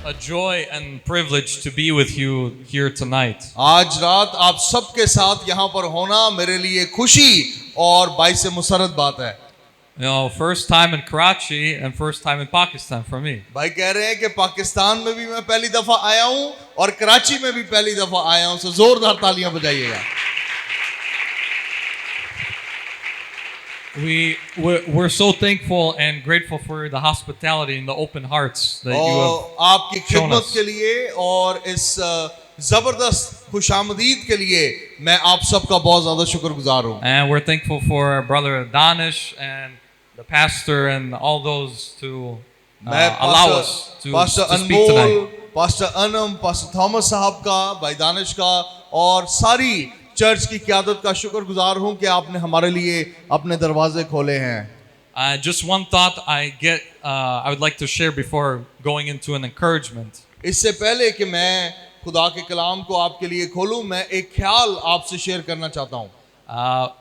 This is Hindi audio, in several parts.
a joy and privilege to be with you here tonight. आज रात आप सबके साथ यहाँ पर होना मेरे लिए खुशी और बाइस मुसरत बात है। You know, first time in Karachi and first time in Pakistan for me. भाई कह रहे हैं कि पाकिस्तान में भी मैं पहली दफा आया हूँ और कराची में भी पहली दफा आया हूँ, तो जोरदार तालियां बजाइएगा। We're so thankful and grateful for the hospitality and the open hearts that you have आपकी shown खिदमत us. के लिए और इस जबरदस्त खुशामदीद के लिए मैं आप सबका बहुत ज्यादा शुक्रगुजार हूँ। And we're thankful for our brother Danish and the pastor and all those to मैं allow us to pastor speak Anmol, tonight. Pastor Anam, pastor Thomas साहब का, भाई दानिश का और सारी चर्च की क़यादत का शुक्रगुजार हूँ कि आपने हमारे लिए अपने दरवाजे खोले हैं। Just one thought I would like to share before going into an encouragement. इससे पहले कि मैं खुदा के कलाम को आपके लिए खोलूं, मैं एक ख्याल आपसे शेयर करना चाहता हूँ।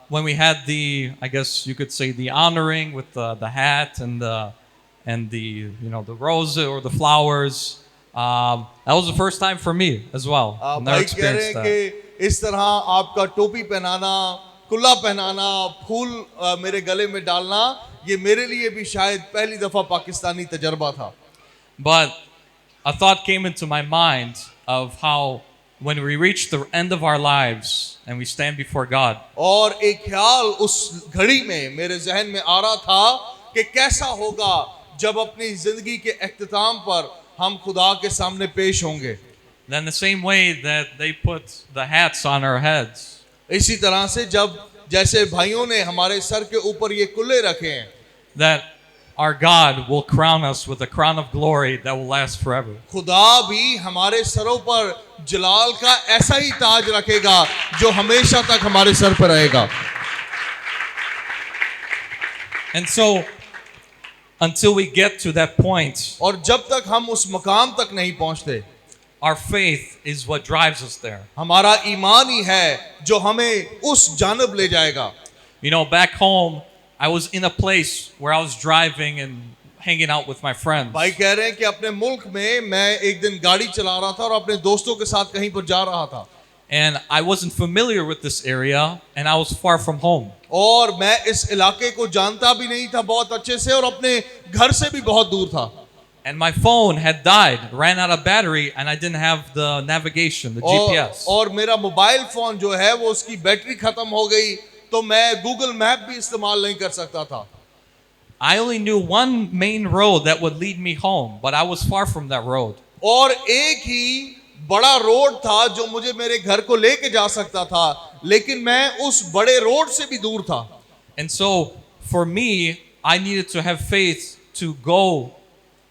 When we had I guess you could say the honoring with the hat and the the rose or the flowers, that was the first time for me as well. I've never भाई कह रहे experienced हैं that. कि इस तरह आपका टोपी पहनाना, कुल्ला पहनाना, फूल मेरे गले में डालना, ये मेरे लिए भी शायद पहली दफा पाकिस्तानी तजर्बा था। But a thought came into my mind of how when we reach the end of our lives and we stand before God, और एक ख्याल उस घड़ी में मेरे जहन में आ रहा था कि कैसा होगा जब अपनी जिंदगी के इख्तिताम पर हम खुदा के सामने पेश होंगे। then the same way that they put the hats on our heads, इसी तरह से जैसे भाइयों ने हमारे सर के ऊपर ये कुल्ले रखे हैं, that our God will crown us with a crown of glory that will last forever. खुदा भी हमारे सरों पर जलाल का ऐसा ही ताज रखेगा जो हमेशा तक हमारे सर पर रहेगा। And so until we get to that point, और जब तक हम उस मकाम तक नहीं पहुंचते, our faith is what drives us there. हमारा ईमान ही है जो हमें उस जानब ले जाएगा। Back home, I was in a place where I was driving and hanging out with my friends. भाई कह रहे हैं कि अपने मुल्क में मैं एक दिन गाड़ी चला रहा था और अपने दोस्तों के साथ कहीं पर जा रहा था। And I wasn't familiar with this area and I was far from home. और मैं इस इलाके को जानता भी नहीं था बहुत अच्छे से और अपने घर से भी बहुत दूर था। And my phone had died, ran out of battery, and I didn't have the navigation, the GPS. और मेरा मोबाइल फोन जो है वो उसकी बैटरी खत्म हो गई, तो मैं गूगल मैप भी इस्तेमाल नहीं कर सकता था। I only knew one main road that would lead me home, but I was far from that road. और एक ही बड़ा रोड था जो मुझे मेरे घर को लेके जा सकता था, लेकिन मैं उस बड़े रोड से भी दूर था। And so for me, I needed to have faith to go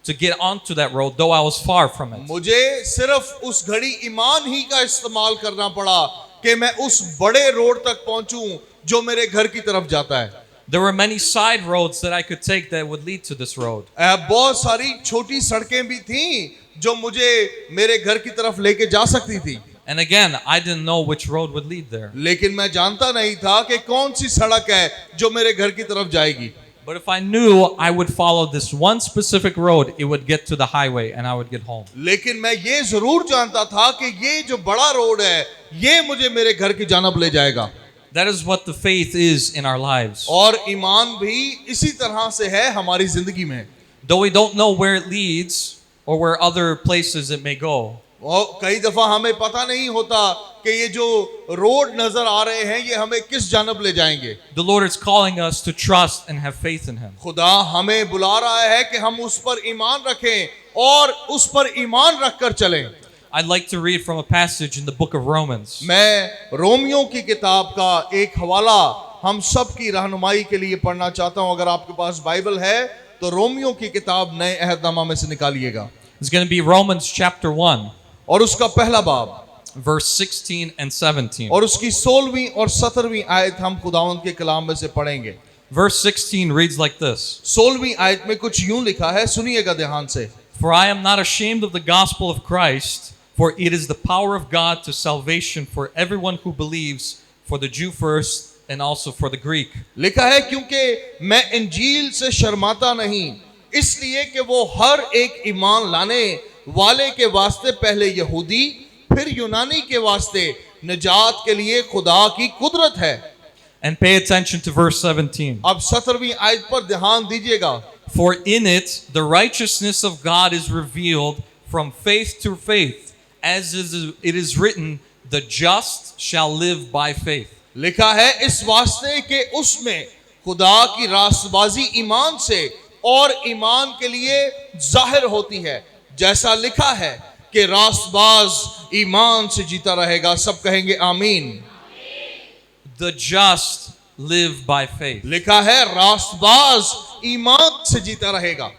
to get onto that road, though I was far from it. मुझे सिर्फ उस घड़ी ईमान ही का इस्तेमाल करना पड़ा कि मैं उस बड़े रोड तक पहुंचूं जो मेरे घर की तरफ जाता है। There were many side roads that I could take that would lead to this road. बहुत सारी छोटी सड़कें भी थीं जो मुझे मेरे घर की तरफ लेके जा सकती थी। And again, I didn't know which road would lead there. लेकिन मैं जानता नहीं था कि कौन सी सड़क है जो मेरे घर की तरफ जाएगी। But if I knew I would follow this one specific road, it would get to the highway and I would get home. लेकिन मैं ये जरूर जानता था कि ये जो बड़ा रोड है ये मुझे मेरे घर की जानब ले जाएगा। That is what the faith is in our lives. और ईमान भी इसी तरह से है हमारी जिंदगी में। Though we don't know where it leads or where other places it may go. और कई दफा हमें पता नहीं होता कि ये जो रोड नजर आ रहे हैं ये हमें किस जानब ले जाएंगे। The Lord is calling us to trust and have faith in Him. खुदा हमें बुला रहा है कि हम उस पर ईमान रखें और उस पर ईमान रखकर चलें। I'd like to read from a passage in the book of Romans. मैं रोमियो की किताब का एक हवाला हम सब की रहनुमाई के लिए पढ़ना चाहता हूं। अगर आपके पास बाइबल है तो रोमियो की किताब नए अहदनामा में से निकालिएगा। It's going to be Romans chapter 1, और उसका पहला बाब verse 16 and 17. और उसकी 16वीं और 17वीं आयत हम खुदावंद के कलाम में से पढ़ेंगे। Verse 16 reads like this. 16वीं आयत में कुछ यूं लिखा है, सुनिएगा ध्यान से। For I am not ashamed of the gospel of Christ, for it is the power of God to salvation for everyone who believes, for the Jew first and also for the Greek. लिखा है क्योंकि मैं इंजील से शर्माता नहीं, इसलिए कि वो हर एक ईमान लाने वाले के वास्ते पहले यहूदी फिर यूनानी के वास्ते निजात के लिए खुदा की कुदरत है। And pay attention to verse 17. अब 17वीं आयत पर ध्यान दीजिएगा। For in it the righteousness of God is revealed from faith to faith, as it is written, the just shall live by faith. लिखा है इस वास्ते के उसमें खुदा की रास्तबाजी ईमान से और ईमान के लिए जाहिर होती है, जैसा लिखा है कि रास्तबाज ईमान से जीता रहेगा। सब कहेंगे आमीन। The just live by faith. लिखा है रास्तबाज ईमान से जीता रहेगा।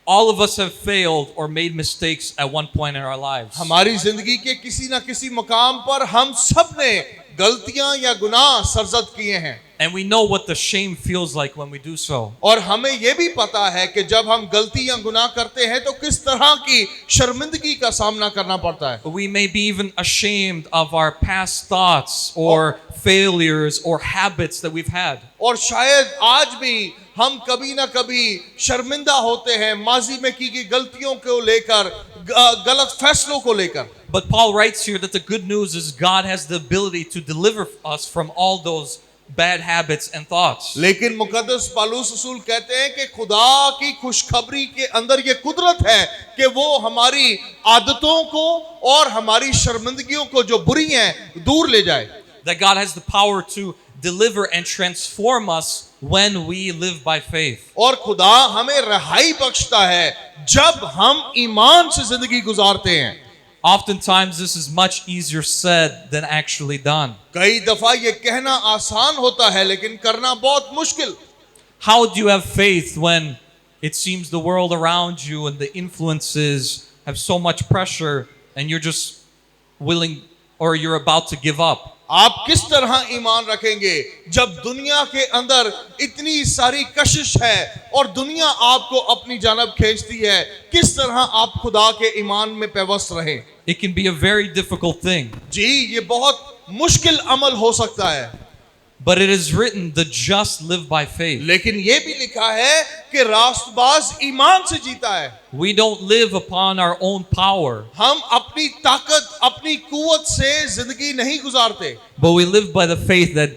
All of us have failed or made mistakes at one point in our lives. हमारी जिंदगी के किसी ना किसी मकाम पर हम सब ने गलतियां या गुनाह सरजद किए हैं। And we know what the shame feels like when we do so. और हमें यह भी पता है कि जब हम गलती या गुनाह करते हैं तो किस तरह की शर्मिंदगी का सामना करना पड़ता है। We may be even ashamed of our past thoughts or failures or habits that we've had. और शायद आज भी हम कभी ना कभी शर्मिंदा होते हैं माजी में की गई गलतियों को लेकर, गलत फैसलों को लेकर। But Paul writes here that the good news is God has the ability to deliver us from all those bad habits and thoughts. लेकिन मुकद्दस पौलुस रसूल कहते हैं कि खुदा की खुशखबरी के अंदर ये कुदरत है कि वो हमारी आदतों को और हमारी शर्मिंदगियों को जो बुरी हैं दूर ले जाए। That God has the power to deliver and transform us when we live by faith. और खुदा हमें रिहाई बख्शता है जब हम ईमान से जिंदगी गुजारते हैं। Oftentimes this is much easier said than actually done. कई दफा ये कहना आसान होता है लेकिन करना बहुत मुश्किल। How do you have faith when it seems the world around you and the influences have so much pressure and you're just willing or you're about to give up? आप किस तरह ईमान रखेंगे जब दुनिया के अंदर इतनी सारी कशिश है और दुनिया आपको अपनी जानब खींचती है? किस तरह आप खुदा के ईमान में पेवस्त रहें? It can be a very difficult thing. जी, ये बहुत मुश्किल अमल हो सकता है। But it is written, the just live by faith. लेकिन ये भी लिखा है कि रास्तबाज ईमान से जीता है। We don't live upon our own power, हम अपनी ताकत, अपनी कुव्वत से जिंदगी नहीं गुजारते, but we live by the faith that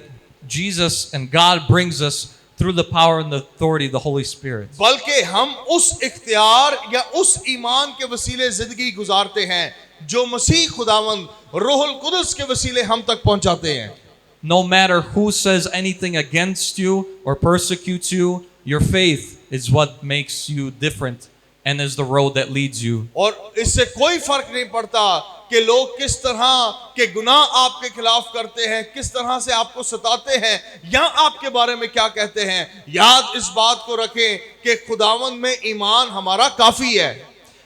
Jesus and God brings us through the power and the authority of the Holy Spirit. बल्कि हम उस इख्तियार या उस ईमान के वसीले जिंदगी गुजारते हैं जो मसीह खुदावंद रूहुल कुदस के वसीले हम तक पहुंचाते हैं। No matter who says anything against you or persecutes you, your faith is what makes you different and is the road that leads you. और इससे कोई फर्क नहीं पड़ता कि लोग किस तरह के गुनाह आपके खिलाफ करते हैं, किस तरह से आपको सताते हैं या आपके बारे में क्या कहते हैं। याद इस बात को रखें कि खुदावंद में ईमान हमारा काफी है।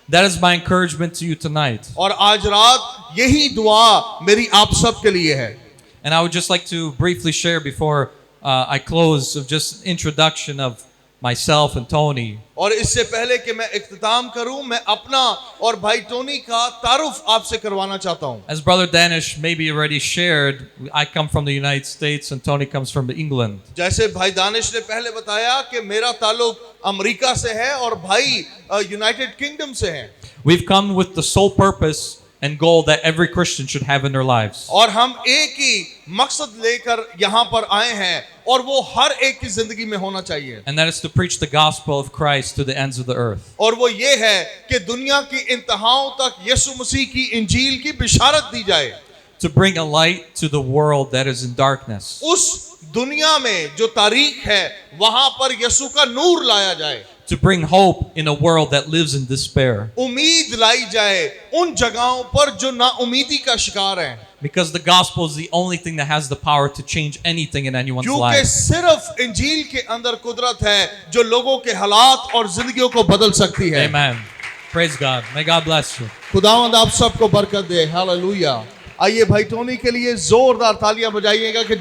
That is my encouragement to you tonight. और आज रात यही दुआ मेरी आप सब के लिए है। And I would just like to briefly share before I close of just an introduction of myself and Tony. और इससे पहले कि मैं इख्तिताम करूं, मैं अपना और भाई टोनी का तारुफ आपसे करवाना चाहता हूं। As Brother Danish maybe already shared, I come from the United States and Tony comes from England. जैसे भाई दानिश ने पहले बताया कि मेरा ताल्लुक अमेरिका से है और भाई यूनाइटेड किंगडम से है। We've come with the sole purpose and goal that every Christian should have in their lives. और हम एक ही मकसद लेकर यहाँ पर आए हैं और वो हर एक की जिंदगी में होना चाहिए। And that is to preach the gospel of Christ to the ends of the earth. और वो ये है कि दुनिया की इंतहाओं तक यीशु मसीह की इंजील की बिशारत दी जाए। To bring a light to the world that is in darkness. उस दुनिया में जो तारीख है वहां पर यीशु का नूर लाया जाए। To bring hope in a world that lives in despair. उम्मीद लाई जाए उन जगहों पर जो नाउमीदी का शिकार हैं। Because the gospel is the only thing that has the power to change anything in anyone's क्योंकि life. सिर्फ इंजील के अंदर कुदरत है जो लोगों के हालात और जिंदगियों को बदल सकती है। Amen. Praise God. May God bless you. खुदावंद आप सबको बरकत दे। हालेलुया। आइए भाई टोनी के लिए जोरदार तालियां बजाइएगा कि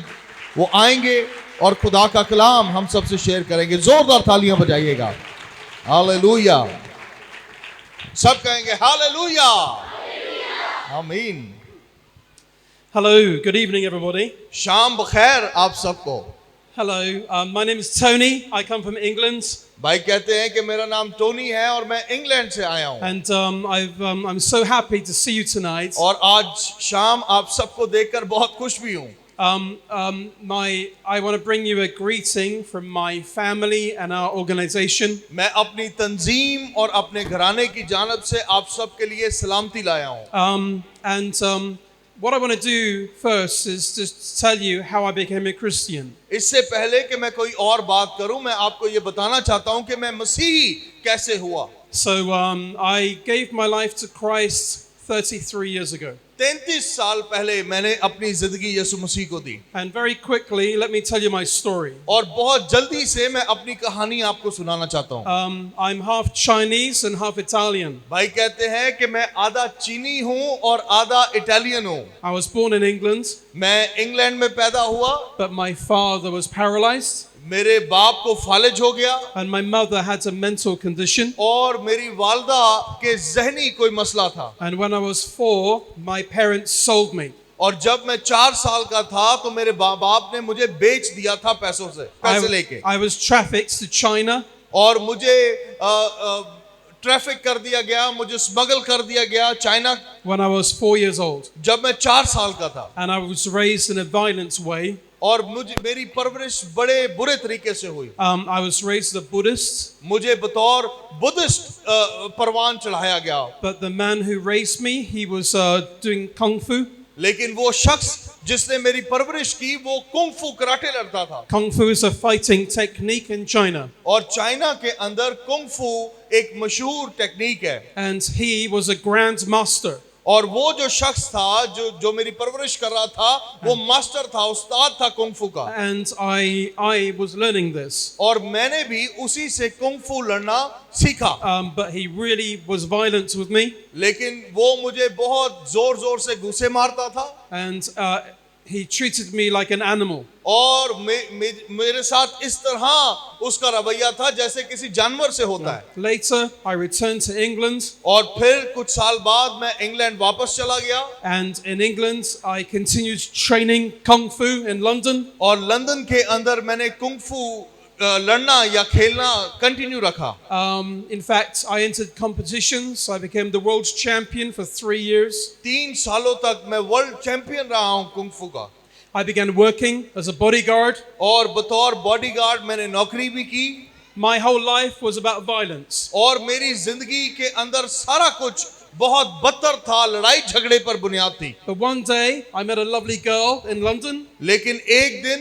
वो आएंगे और खुदा का कलाम हम सबसे शेयर करेंगे। जोरदार तालियां बजाइएगा। हालेलुया। सब कहेंगे हालेलुया। आमीन। Hello, good evening, everybody. शाम बखैर आप सबको। Hello, my name is Tony. I come from England, भाई कहते हैं कि मेरा नाम टोनी है और मैं इंग्लैंड से आया हूँ and I'm so happy to see you tonight. और आज शाम आप सबको देखकर बहुत खुश भी हूँ I want to bring you a greeting from my family and our organization. मैं अपनी तंजीम और अपने घराने की जानब से आप सबके लिए सलामती लाया हूँ What I want to do first is just tell you how I became a Christian. इससे पहले कि मैं कोई और बात करूं मैं आपको ये बताना चाहता हूं कि मैं मसीही कैसे हुआ So I gave my life to Christ 33 years ago. 33 साल पहले मैंने अपनी जिंदगी यीशु मसीह को दी And very quickly, let me tell you my story. और बहुत जल्दी से मैं अपनी कहानी आपको सुनाना चाहता हूं I'm half Chinese and half Italian. भाई कहते हैं कि मैं आधा चीनी हूं और आधा इटालियन हूं I was born in England, मैं इंग्लैंड में पैदा हुआ but my father was paralyzed मेरे बाप को फालिज हो गया and my mother had a mental condition. और मेरी वालदा के जहनी कोई मसला था And when I was 4, my parents sold me. और जब मैं 4 साल का था तो मेरे बाप ने मुझे बेच दिया था पैसे लेके I was trafficked to China. और मुझे ट्रैफिक कर दिया गया मुझे स्मगल कर दिया गया China When I was 4 years old. जब मैं 4 साल का था And I was raised in a violent way. और मेरी परवरिश बड़े बुरे तरीके से हुई I was raised a Buddhist. मुझे बतौर बुद्धिस्ट परवान चढ़ाया गया But the man who raised me, he was doing kung fu. लेकिन वो शख्स जिसने मेरी परवरिश की वो कुंग फू कराटे लड़ता था Kung fu is a fighting technique in China. और चाइना के अंदर कुंग फू एक मशहूर टेक्निक है And he was a grand master. और वो जो शख्स था जो मेरी परवरिश कर रहा था वो मास्टर था उस्ताद था कुंग फू का And I was learning this. और मैंने भी उसी से कुंग फू लड़ना सीखा But he really was violent with me. लेकिन वो मुझे बहुत जोर जोर से घूंसे मारता था And he treated me like an animal. और मेरे साथ इस तरह उसका रवैया था जैसे किसी जानवर से होता है Later, I returned to England. और फिर कुछ साल बाद मैं इंग्लैंड वापस चला गया And in England, I continued training kung fu in London. और लंदन के अंदर मैंने कुंग फू लड़ना या खेलना कंटिन्यू रखा In fact, I entered competitions. I became the world champion for 3 years. 3 सालों तक मैं वर्ल्ड चैंपियन रहा हूं कुंग फू का I began working as a bodyguard. और बतौर बॉडीगार्ड मैंने नौकरी भी की My whole life was about violence. और मेरी जिंदगी के अंदर सारा कुछ बहुत बदतर था लड़ाई झगड़े पर बुनियाद थी But one day, I met a lovely girl in London. लेकिन एक दिन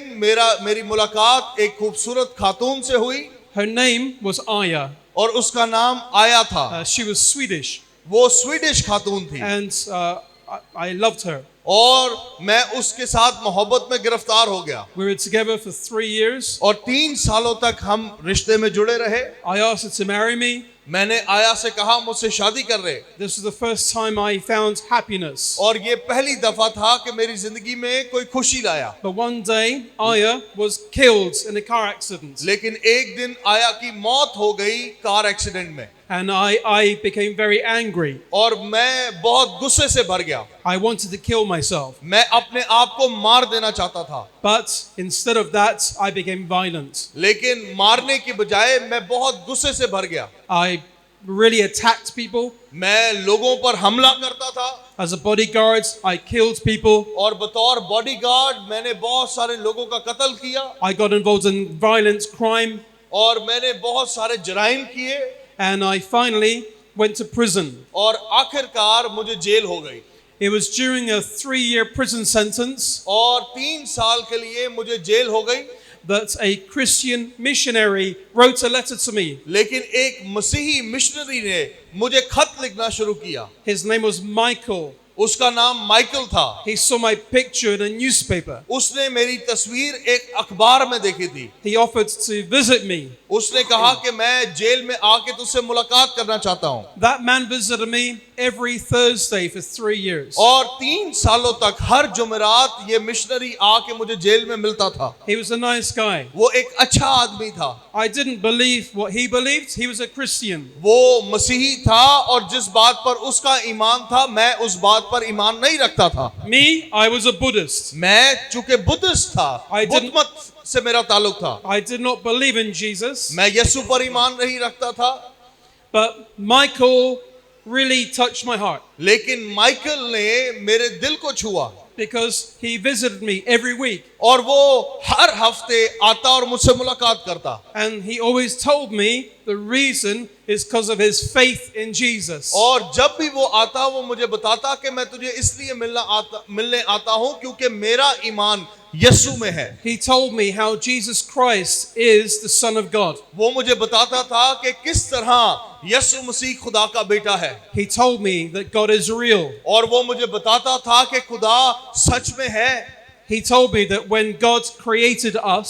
मेरी मुलाकात एक खूबसूरत खातून से हुई Her name was Aya. और उसका नाम आया था She was Swedish. वो स्वीडिश खातून थी And I loved her. और मैं उसके साथ मोहब्बत में गिरफ्तार हो गया We were together for 3 years. और 3 सालों तक हम रिश्ते में जुड़े रहे I asked her to marry me. मैंने आया से कहा मुझसे शादी कर रहे This was the first time I found happiness. और ये पहली दफा था कि मेरी जिंदगी में कोई खुशी लाया But one day, Aya was killed in a car accident. लेकिन एक दिन आया की मौत हो गई कार एक्सीडेंट में And I became very angry. और मैं बहुत गुस्से से भर गया I wanted to kill myself. मैं अपने आप को मार देना चाहता था But instead of that, I became violent. लेकिन मारने की बजाय मैं बहुत गुस्से से भर गया I really attacked people. मैं लोगों पर हमला करता था As a bodyguard, I killed people. और बतौर बॉडीगार्ड मैंने बहुत सारे लोगों का कत्ल किया I got involved in violent crime. और मैंने बहुत सारे जराइम किए And I finally went to prison. और आखिरकार मुझे जेल हो गई It was during a 3-year prison sentence और 3 साल के लिए मुझे जेल हो गई that a Christian missionary wrote a letter to me. लेकिन एक मसीही मिशनरी ने मुझे खत लिखना शुरू किया His name was Michael. उसका नाम माइकल था He saw my picture in a newspaper. उसने मेरी तस्वीर एक अखबार में देखी थी He offered to visit me. उसने कहा कि मैं जेल में आके तुझसे मुलाकात करना चाहता हूँ That man visited me every Thursday for 3 years. और 3 सालों तक हर जुमेरात ये मिशनरी आके मुझे जेल में मिलता था He was a nice guy. वो एक अच्छा आदमी था I didn't believe what he believed. He was a Christian. वो मसीही था और जिस बात पर उसका ईमान था मैं उस बात पर ईमान नहीं रखता था Me, I was a Buddhist. मैं चूंकि बुद्धिस्ट था I didn't- बुद्ध मत से मेरा ताल्लुक था। I did not believe in Jesus, मैं यीशु पर ईमान नहीं रखता था, but Michael really touched my heart लेकिन माइकल ने मेरे दिल को छुआ because he visited me every week. और वो हर हफ्ते आता और मुझसे मुलाकात करता And he always told me the reason is because of his faith in Jesus. और जब भी वो आता वो मुझे बताता कि मैं तुझे इसलिए मिलने आता हूं क्योंकि मेरा ईमान यीशु में है। He told me how Jesus Christ is the Son of God. वो मुझे बताता था कि किस तरह यीशु मसीह खुदा का बेटा है He told me that God is real. और वो मुझे बताता था कि खुदा सच में है। He told me that when God created us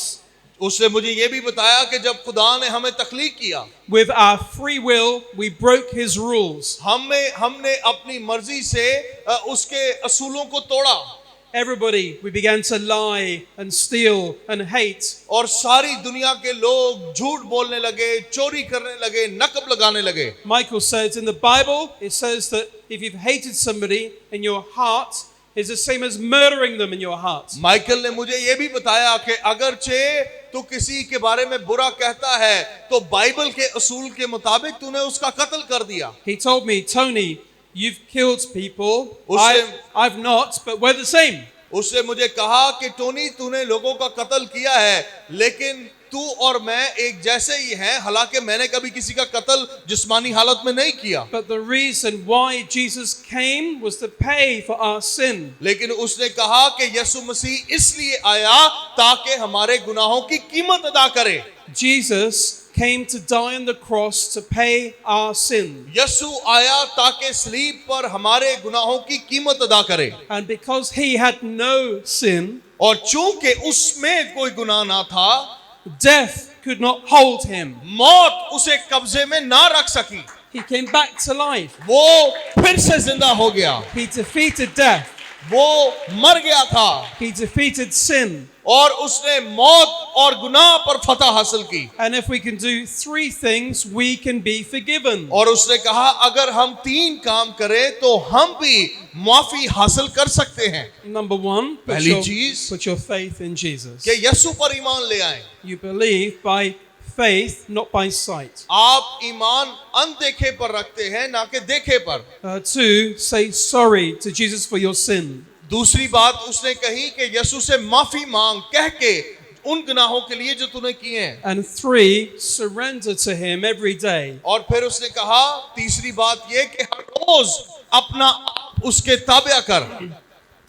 उसने मुझे ये भी बताया कि जब खुदा ने हमें तख्लीक किया with our free will, we broke his rules. हमने अपनी मर्जी से उसके असूलों को तोड़ा Everybody, we began to lie and steal and hate. और सारी दुनिया के लोग झूठ बोलने लगे, चोरी करने लगे, नकब लगाने लगे। Michael says in the Bible, it says that if you've hated somebody in your heart, it's the same as murdering them in your heart. Michael ने मुझे ये भी बताया कि अगरचे तू किसी के बारे में बुरा कहता है तो बाइबल के असूल के मुताबिक तूने उसका कत्ल कर दिया। He told me, Tony, you've killed people. उसने- I've not, but we're the same. उससे मुझे कहा कि टोनी तूने लोगों का कत्ल किया है लेकिन तू और मैं एक जैसे ही हैं, हालांकि मैंने कभी किसी का कत्ल जिस्मानी हालत में नहीं किया। But the reason why Jesus came was to pay for our sin. लेकिन उसने कहा कि यीशु मसीह इसलिए आया ताकि हमारे गुनाहों की कीमत अदा करे। Jesus came to die on the cross to pay our sin. यीशु आया ताकि सलीब पर हमारे गुनाहों की कीमत अदा करे And because he had no sin, और चूंकि उसमें कोई गुनाह ना था, death could not hold him. मौत उसे कब्जे में ना रख सकी। He came back to life. वो फिर से जिंदा हो गया, He defeated death. वो मर गया था He defeated sin. और उसने मौत और गुनाह पर फतह हासिल की। And if we can do 3 things, we can be forgiven. और उसने कहा अगर हम 3 काम करें तो हम भी माफी हासिल कर सकते हैं। Number 1, पहली चीज put your faith in Jesus. कि यीशु पर ईमान ले आए। You believe by faith, not by sight. आप ईमान अनदेखे पर रखते हैं ना कि देखे पर। 2, say sorry to Jesus for your sin. दूसरी बात उसने कही कि यीशु से माफी मांग कह के उन गुनाहों के लिए जो तूने किए हैं। And 3, surrender to him every day. और फिर उसने कहा तीसरी बात ये कि हर रोज अपना आप उसके ताबे कर।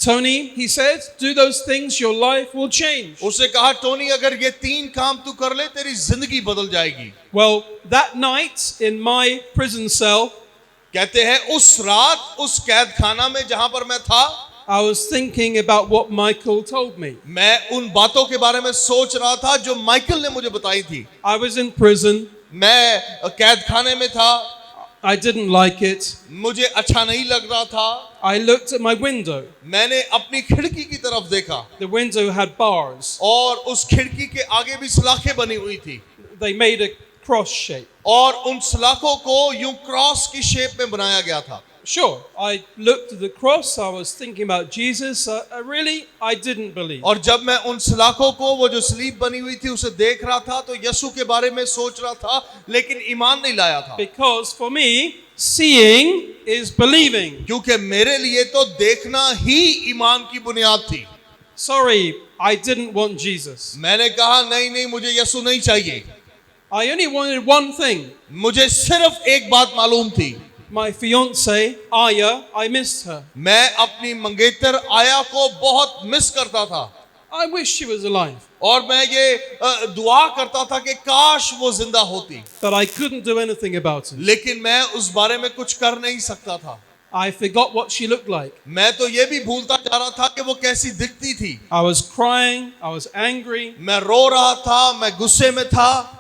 Tony, he said, do those things, your life will change. उसने कहा टोनी अगर ये 3 काम तू कर ले तेरी जिंदगी बदल जाएगी। Well, that night in my prison cell, कहते हैं उस रात उस कैद खाना में जहां पर मैं था, I was thinking about what Michael told me. मैं उन बातों के बारे में सोच रहा था जो माइकल ने मुझे बताई थी। I was in prison. मैं कैद खाने में था, I didn't like it. मुझे अच्छा नहीं लग रहा था। I looked at my window. मैंने अपनी खिड़की की तरफ देखा The window had bars. और उस खिड़की के आगे भी सलाखें बनी हुई थी They made a cross shape. और उन सलाखों को यूं क्रॉस की शेप में बनाया गया था। Sure, I looked at the cross. I was thinking about Jesus. I didn't believe. और जब मैं उन सलाखों को वो जो सलीब बनी हुई थी उसे देख रहा था तो यीशु के बारे में सोच रहा था लेकिन ईमान नहीं लाया था। Because for me, seeing is believing. क्योंकि मेरे लिए तो देखना ही ईमान की बुनियाद थी। Sorry, I didn't want Jesus. मैंने कहा नहीं मुझे यीशु नहीं चाहिए। I only wanted one thing. मुझे सिर्फ एक बात मालूम थी। My fiancée, Aya, I missed her. मैं अपनी मंगेतर आया को बहुत मिस करता था I wish she was alive. और मैं ये दुआ करता था कि काश वो जिंदा होती, But I couldn't do anything about it. लेकिन मैं उस बारे में कुछ कर नहीं सकता था। I forgot what she looked like. मैं तो ये भी भूलता जा रहा था कि वो कैसी दिखती थी। I was crying, I was angry. मैं रो रहा था, मैं गुस्से में था,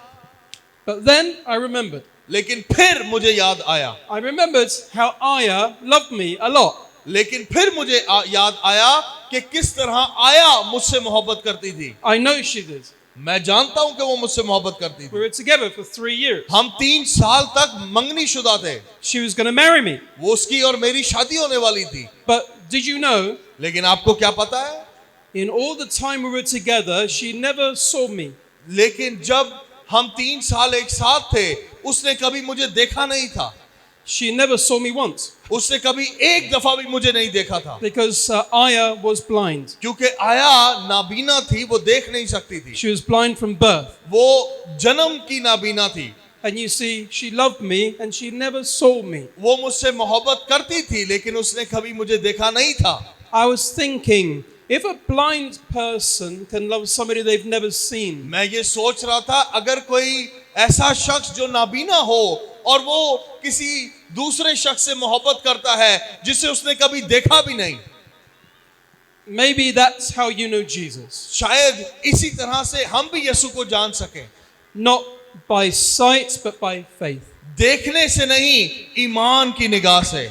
But then I remembered. लेकिन फिर मुझे याद आया। I remembered how Aya loved me a lot. लेकिन फिर मुझे याद आया कि किस तरह आया मुझसे मोहब्बत करती थी। I know she did. मैं जानता हूं कि वो मुझसे मोहब्बत करती We थी। were together for 3 years. हम 3 साल तक मंगनी शुदा थे। She was going to marry me. वो उसकी और मेरी शादी होने वाली थी। But did you know, लेकिन आपको क्या पता है? In all the time we were together, she never saw me. लेकिन जब हम 3 साल एक साथ थे, उसने कभी मुझे देखा नहीं था। She never saw me once उसने कभी एक दफा भी मुझे नहीं देखा था, because Aya was blind. क्योंकि आया नाबीना थी, वो देख नहीं सकती थी। She was blind from birth. वो जन्म की नाबीना थी। And you see, she loved me and she never saw me. वो मुझसे मोहब्बत करती थी, लेकिन उसने कभी मुझे देखा नहीं था। I was thinking, if a blind person can love somebody they've never seen, मैं ये सोच रहा था, अगर कोई ऐसा शख्स जो नाबीना हो और वो किसी दूसरे शख्स से मोहब्बत करता है जिसे उसने कभी देखा भी नहीं, maybe that's how you know Jesus. शायद इसी तरह से हम भी यीशु को जान सकें। Not by sight, but by faith. देखने से नहीं, ईमान की निगाह से।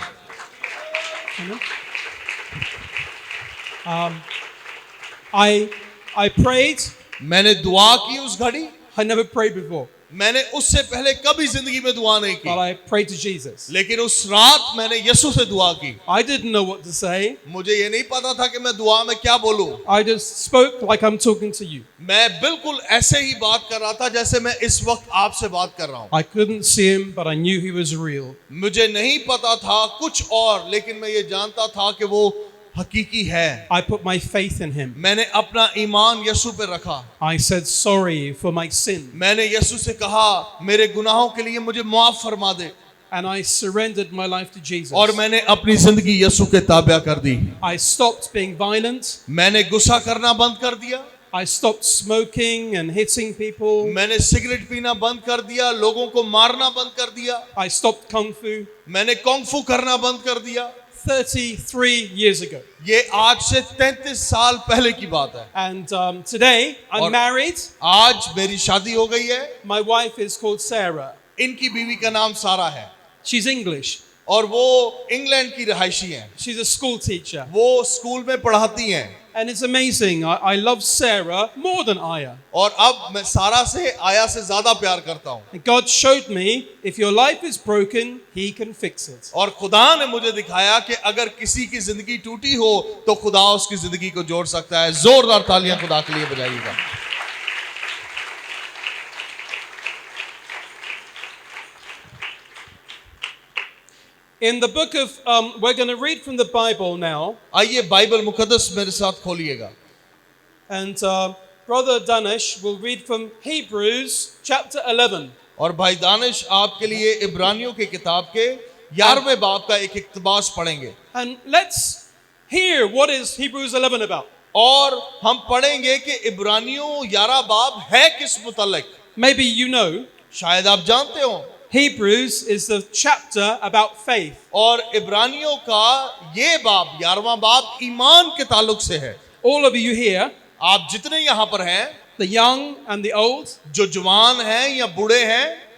I prayed. मैंने दुआ की उस घड़ी। I never prayed before, मैंने उससे पहले कभी जिंदगी में दुआ नहीं but की, I prayed to Jesus. लेकिन उस रात मैंने यीशु से दुआ की। I didn't know what to say. मुझे ये नहीं पता था कि मैं दुआ में क्या बोलूं। I just spoke like I'm talking to you. मैं बिल्कुल ऐसे ही बात कर रहा था जैसे मैं इस वक्त आपसे बात कर रहा हूं। I couldn't see him, but I knew he was real. मुझे नहीं पता था कुछ और, लेकिन मैं ये जानता था कि वो हकीकी है। I put my faith in him. मैंने अपना ईमान यीशु पे रखा। I said sorry for my sin, मैंने यीशु से कहा, मेरे गुनाहों के लिए मुझे माफ फरमा दे, and I surrendered my life to Jesus. और मैंने अपनी जिंदगी यीशु के ताबे कर दी। I stopped being violent. मैंने गुस्सा करना बंद कर दिया। I stopped smoking and hitting people. मैंने सिगरेट पीना बंद कर दिया, लोगों को मारना बंद कर दिया। I stopped kung fu मैंने कुंग-फू करना बंद कर दिया। 33 years ago. ये आज से 33 साल पहले की बात है। And today I'm और- married. आज मेरी शादी हो गई है। My wife is called Sarah. इनकी बीवी का नाम सारा है She's English. और वो इंग्लैंड की रहायशी हैं। She's a school teacher. वो स्कूल में पढ़ाती हैं। And it's amazing. I love Sarah more than Aya. और अब मैं सारा से आया से ज्यादा प्यार करता हूँ। And God showed me if your life is broken, He can fix it. और खुदा ने मुझे दिखाया कि अगर किसी की जिंदगी टूटी हो तो खुदा उसकी जिंदगी को जोड़ सकता है। जोरदार तालियां खुदा के लिए बजाइएगा। In the book of, we're going to read from the Bible now. आइए बाइबल मुकद्दस मेरे साथ खोलिएगा। And Brother Danish will read from Hebrews chapter 11. और भाई दानिश आपके लिए इब्रानियों की किताब के 11वें बाब का एक इक्तबास पढ़ेंगे। And let's hear what is Hebrews 11 about. और हम पढ़ेंगे कि इब्रानियों 11 बाब है किस मुतल्लिक। Maybe you know, शायद आप जानते हो। Hebrews is the chapter about faith. और इब्रानियों का ये बाब 11वां बाब ईमान के ताल्लुक से है। All of you here, आप जितने यहाँ पर हैं, the young and the old, जो जवान हैं या बूढ़े हैं,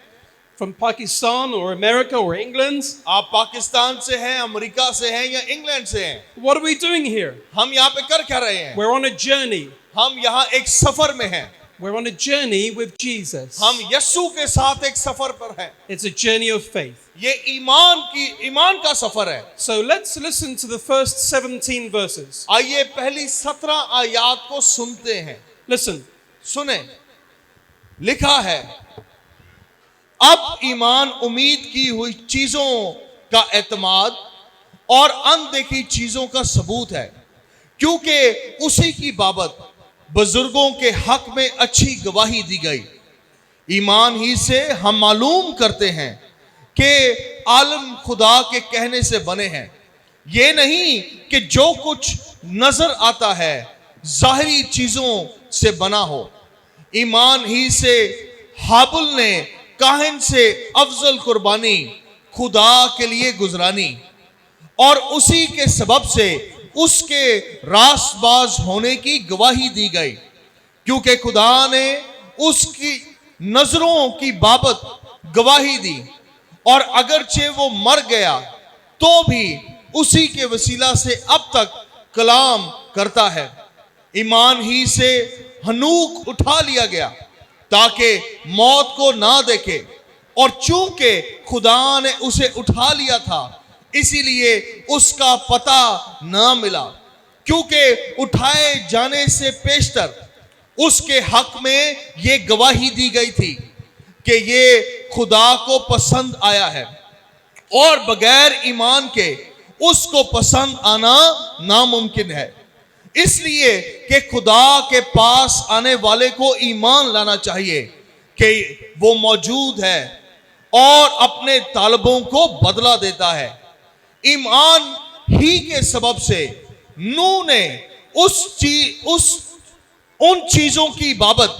from Pakistan or America or England, आप पाकिस्तान से हैं, अमेरिका से हैं या इंग्लैंड से हैं, what are we doing here? हम यहाँ पे कर क्या रहे हैं? We're on a journey. हम यहाँ एक सफर में हैं। We're on a journey with Jesus. हम यीशु के साथ एक सफर पर हैं। It's a journey of faith. ये ईमान का सफर है। So let's listen to the first 17 verses. आइए पहली 17 आयात को सुनते हैं। Listen. सुने, लिखा है, अब ईमान उम्मीद की हुई चीजों का एतमाद और अनदेखी चीजों का सबूत है, क्योंकि उसी की बाबत बुजुर्गों के हक में अच्छी गवाही दी गई। ईमान ही से हम मालूम करते हैं कि आलम खुदा के कहने से बने हैं, ये नहीं कि जो कुछ नजर आता है जाहिरी चीजों से बना हो। ईमान ही से हाबुल ने काहिन से अफजल कुर्बानी खुदा के लिए गुजरानी, और उसी के सबब से उसके रासबाज होने की गवाही दी गई, क्योंकि खुदा ने उसकी नजरों की बाबत गवाही दी, और अगरचे वो मर गया तो भी उसी के वसीला से अब तक कलाम करता है। ईमान ही से हनूक उठा लिया गया ताकि मौत को ना देखे, और चूंकि खुदा ने उसे उठा लिया था इसीलिए उसका पता ना मिला, क्योंकि उठाए जाने से पेशतर उसके हक में ये गवाही दी गई थी कि ये खुदा को पसंद आया है और बगैर ईमान के उसको पसंद आना नामुमकिन है। इसलिए कि खुदा के पास आने वाले को ईमान लाना चाहिए कि वो मौजूद है और अपने तालबों को बदला देता है। ईमान ही के सबब से नूह ने उन चीजों की बाबत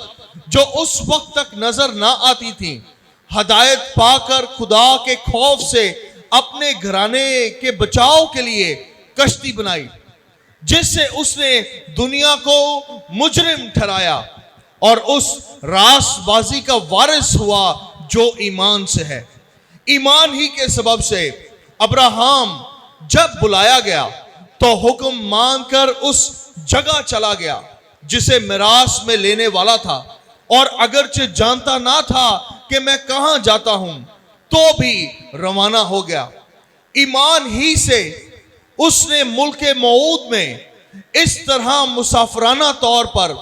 जो उस वक्त तक नजर ना आती थी हदायत पाकर खुदा के खौफ से अपने घराने के बचाव के लिए कश्ती बनाई, जिससे उसने दुनिया को मुजरिम ठहराया और उस रासबाजी का वारिस हुआ जो ईमान से है। ईमान ही के सबब से अब्राहम जब बुलाया गया तो हुक्म मानकर उस जगह चला गया जिसे मिरास में लेने वाला था, और अगरचे जानता ना था कि मैं कहां जाता हूं तो भी रवाना हो गया। ईमान ही से उसने मुल्क मऊद में इस तरह मुसाफराना तौर पर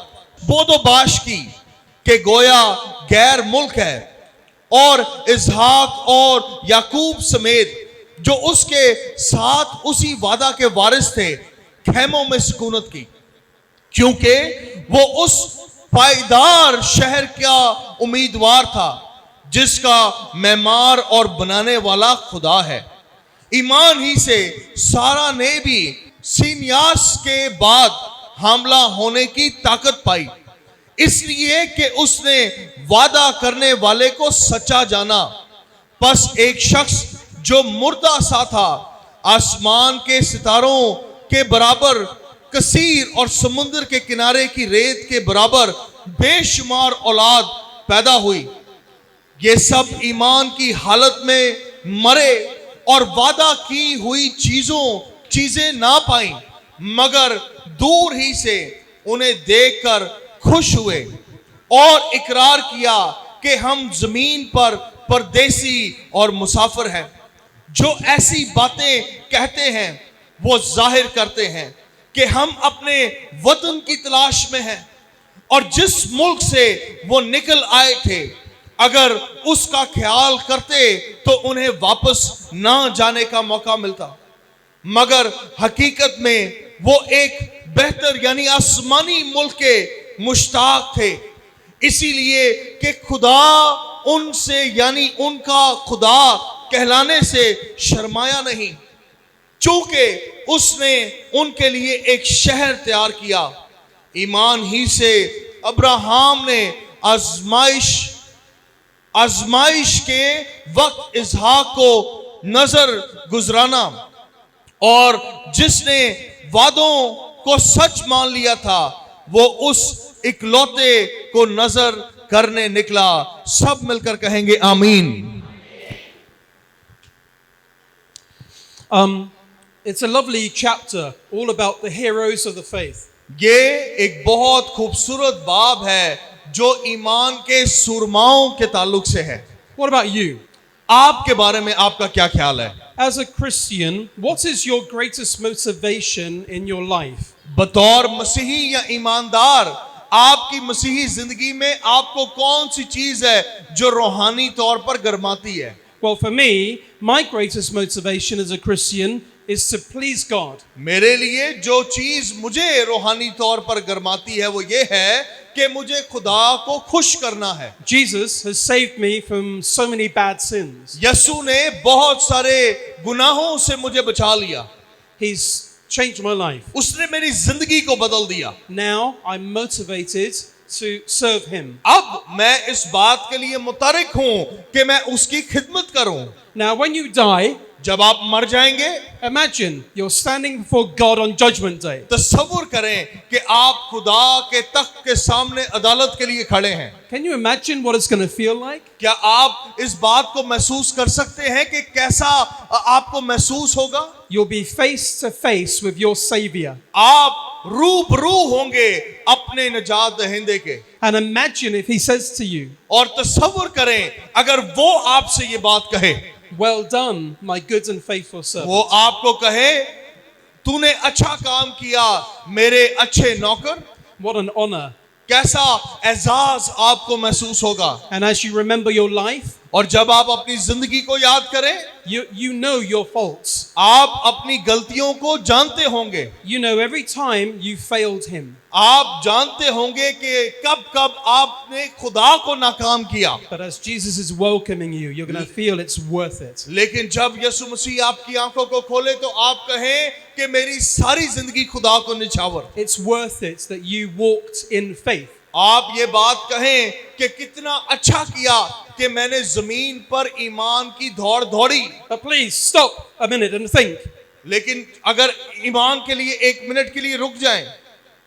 बोदोबाश की कि गोया गैर मुल्क है, और इसहाक और याकूब समेत जो उसके साथ उसी वादा के वारिस थे खेमों में सुकूनत की, क्योंकि वो उस पायदार शहर का उम्मीदवार था जिसका मेमार और बनाने वाला खुदा है। ईमान ही से सारा ने भी सीनियास के बाद हमला होने की ताकत पाई, इसलिए कि उसने वादा करने वाले को सच्चा जाना। बस एक शख्स जो मुर्दा सा था आसमान के सितारों के बराबर कसीर और समुद्र के किनारे की रेत के बराबर बेशुमार औलाद पैदा हुई। ये सब ईमान की हालत में मरे और वादा की हुई चीजें ना पाई, मगर दूर ही से उन्हें देखकर खुश हुए और इकरार किया कि हम जमीन पर परदेसी और मुसाफिर हैं। जो ऐसी बातें कहते हैं वो जाहिर करते हैं कि हम अपने वतन की तलाश में हैं, और जिस मुल्क से वो निकल आए थे अगर उसका ख्याल करते तो उन्हें वापस ना जाने का मौका मिलता, मगर हकीकत में वो एक बेहतर यानी आसमानी मुल्क के मुश्ताक थे, इसीलिए कि खुदा उनसे यानी उनका खुदा कहलाने से शर्माया नहीं, चूंकि उसने उनके लिए एक शहर तैयार किया। ईमान ही से अब्राहम ने आजमाइश के वक्त इसहाक को नजर गुजराना, और जिसने वादों को सच मान लिया था वो उस इकलौते को नजर करने निकला। सब मिलकर कहेंगे आमीन। It's a lovely chapter all about the heroes of the faith. ये एक बहुत खूबसूरत बाब है जो ईमान के सुरमाओं के ताल्लुक से है। What about you? आपके बारे में आपका क्या ख्याल है? As a Christian, what is your greatest motivation in your life? बतौर मसीही या ईमानदार आपकी मसीही जिंदगी में आपको कौन सी चीज है जो रूहानी तौर पर गरमाती है? Well, for me, my greatest motivation as a Christian is to please God. मेरे लिए जो चीज मुझे रूहानी तौर पर गरमाती है वो ये है कि मुझे खुदा को खुश करना है। Jesus has saved me from so many bad sins. यीशु ने बहुत सारे गुनाहों से मुझे बचा लिया। He's changed my life. उसने मेरी जिंदगी को बदल दिया। Now I'm motivated to serve him. अब मैं इस बात के लिए मुतरिक हूं कि मैं उसकी खिदमत करूं। Now when you die, जब आप मर जाएंगे, imagine you're standing before God on Judgment Day. तसव्वुर करें कि आप खुदा के तख्त के सामने अदालत के लिए खड़े हैं। Can you imagine what it's going to feel like? क्या आप इस बात को महसूस कर सकते हैं कि कैसा आपको महसूस होगा? You'll be face to face with your Savior. आप रूबरू होंगे अपने निजात दहिंदे के। And imagine if he says to you, और तसव्वुर करें अगर वो आपसे ये बात कहे, well done, my good and faithful servant. वो आपको कहे तूने अच्छा काम किया मेरे अच्छे नौकर। What an honor. कैसा एजाज आपको महसूस होगा। And as you remember your life, और जब आप अपनी जिंदगी को याद करें, you know your faults. आप अपनी गलतियों को जानते होंगे। You know every time you failed him. आप जानते होंगे कि कब कब आपने खुदा को नाकाम किया। But as Jesus is welcoming you, you're going to feel it's worth it. लेकिन जब यीशु मसीह आपकी आंखों को खोले तो आप कहें कि मेरी सारी जिंदगी खुदा को निछावर। It's worth it that you walked in faith. आप ये बात कहें कि कितना अच्छा किया कि मैंने जमीन पर ईमान की दौड़ दौड़ी। But please stop a minute and think. लेकिन अगर ईमान के लिए एक मिनट के लिए रुक जाएं,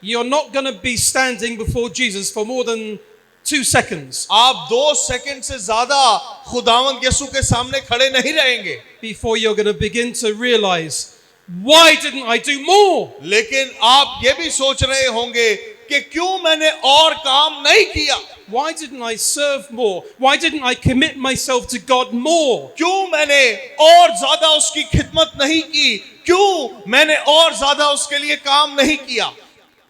You're not going to be standing before Jesus for more than 2 seconds आप 2 सेकंड से ज्यादा खुदावंद यीशु के सामने खड़े नहीं रहेंगे। before you're going to begin to realize, why didn't I do more? लेकिन आप ये भी सोच रहे होंगे कि क्यों मैंने और काम नहीं किया, Why didn't I serve more? Why didn't I commit myself to God more? क्यों मैंने और ज्यादा उसकी खिदमत नहीं की, क्यों मैंने और ज्यादा उसके लिए काम नहीं किया।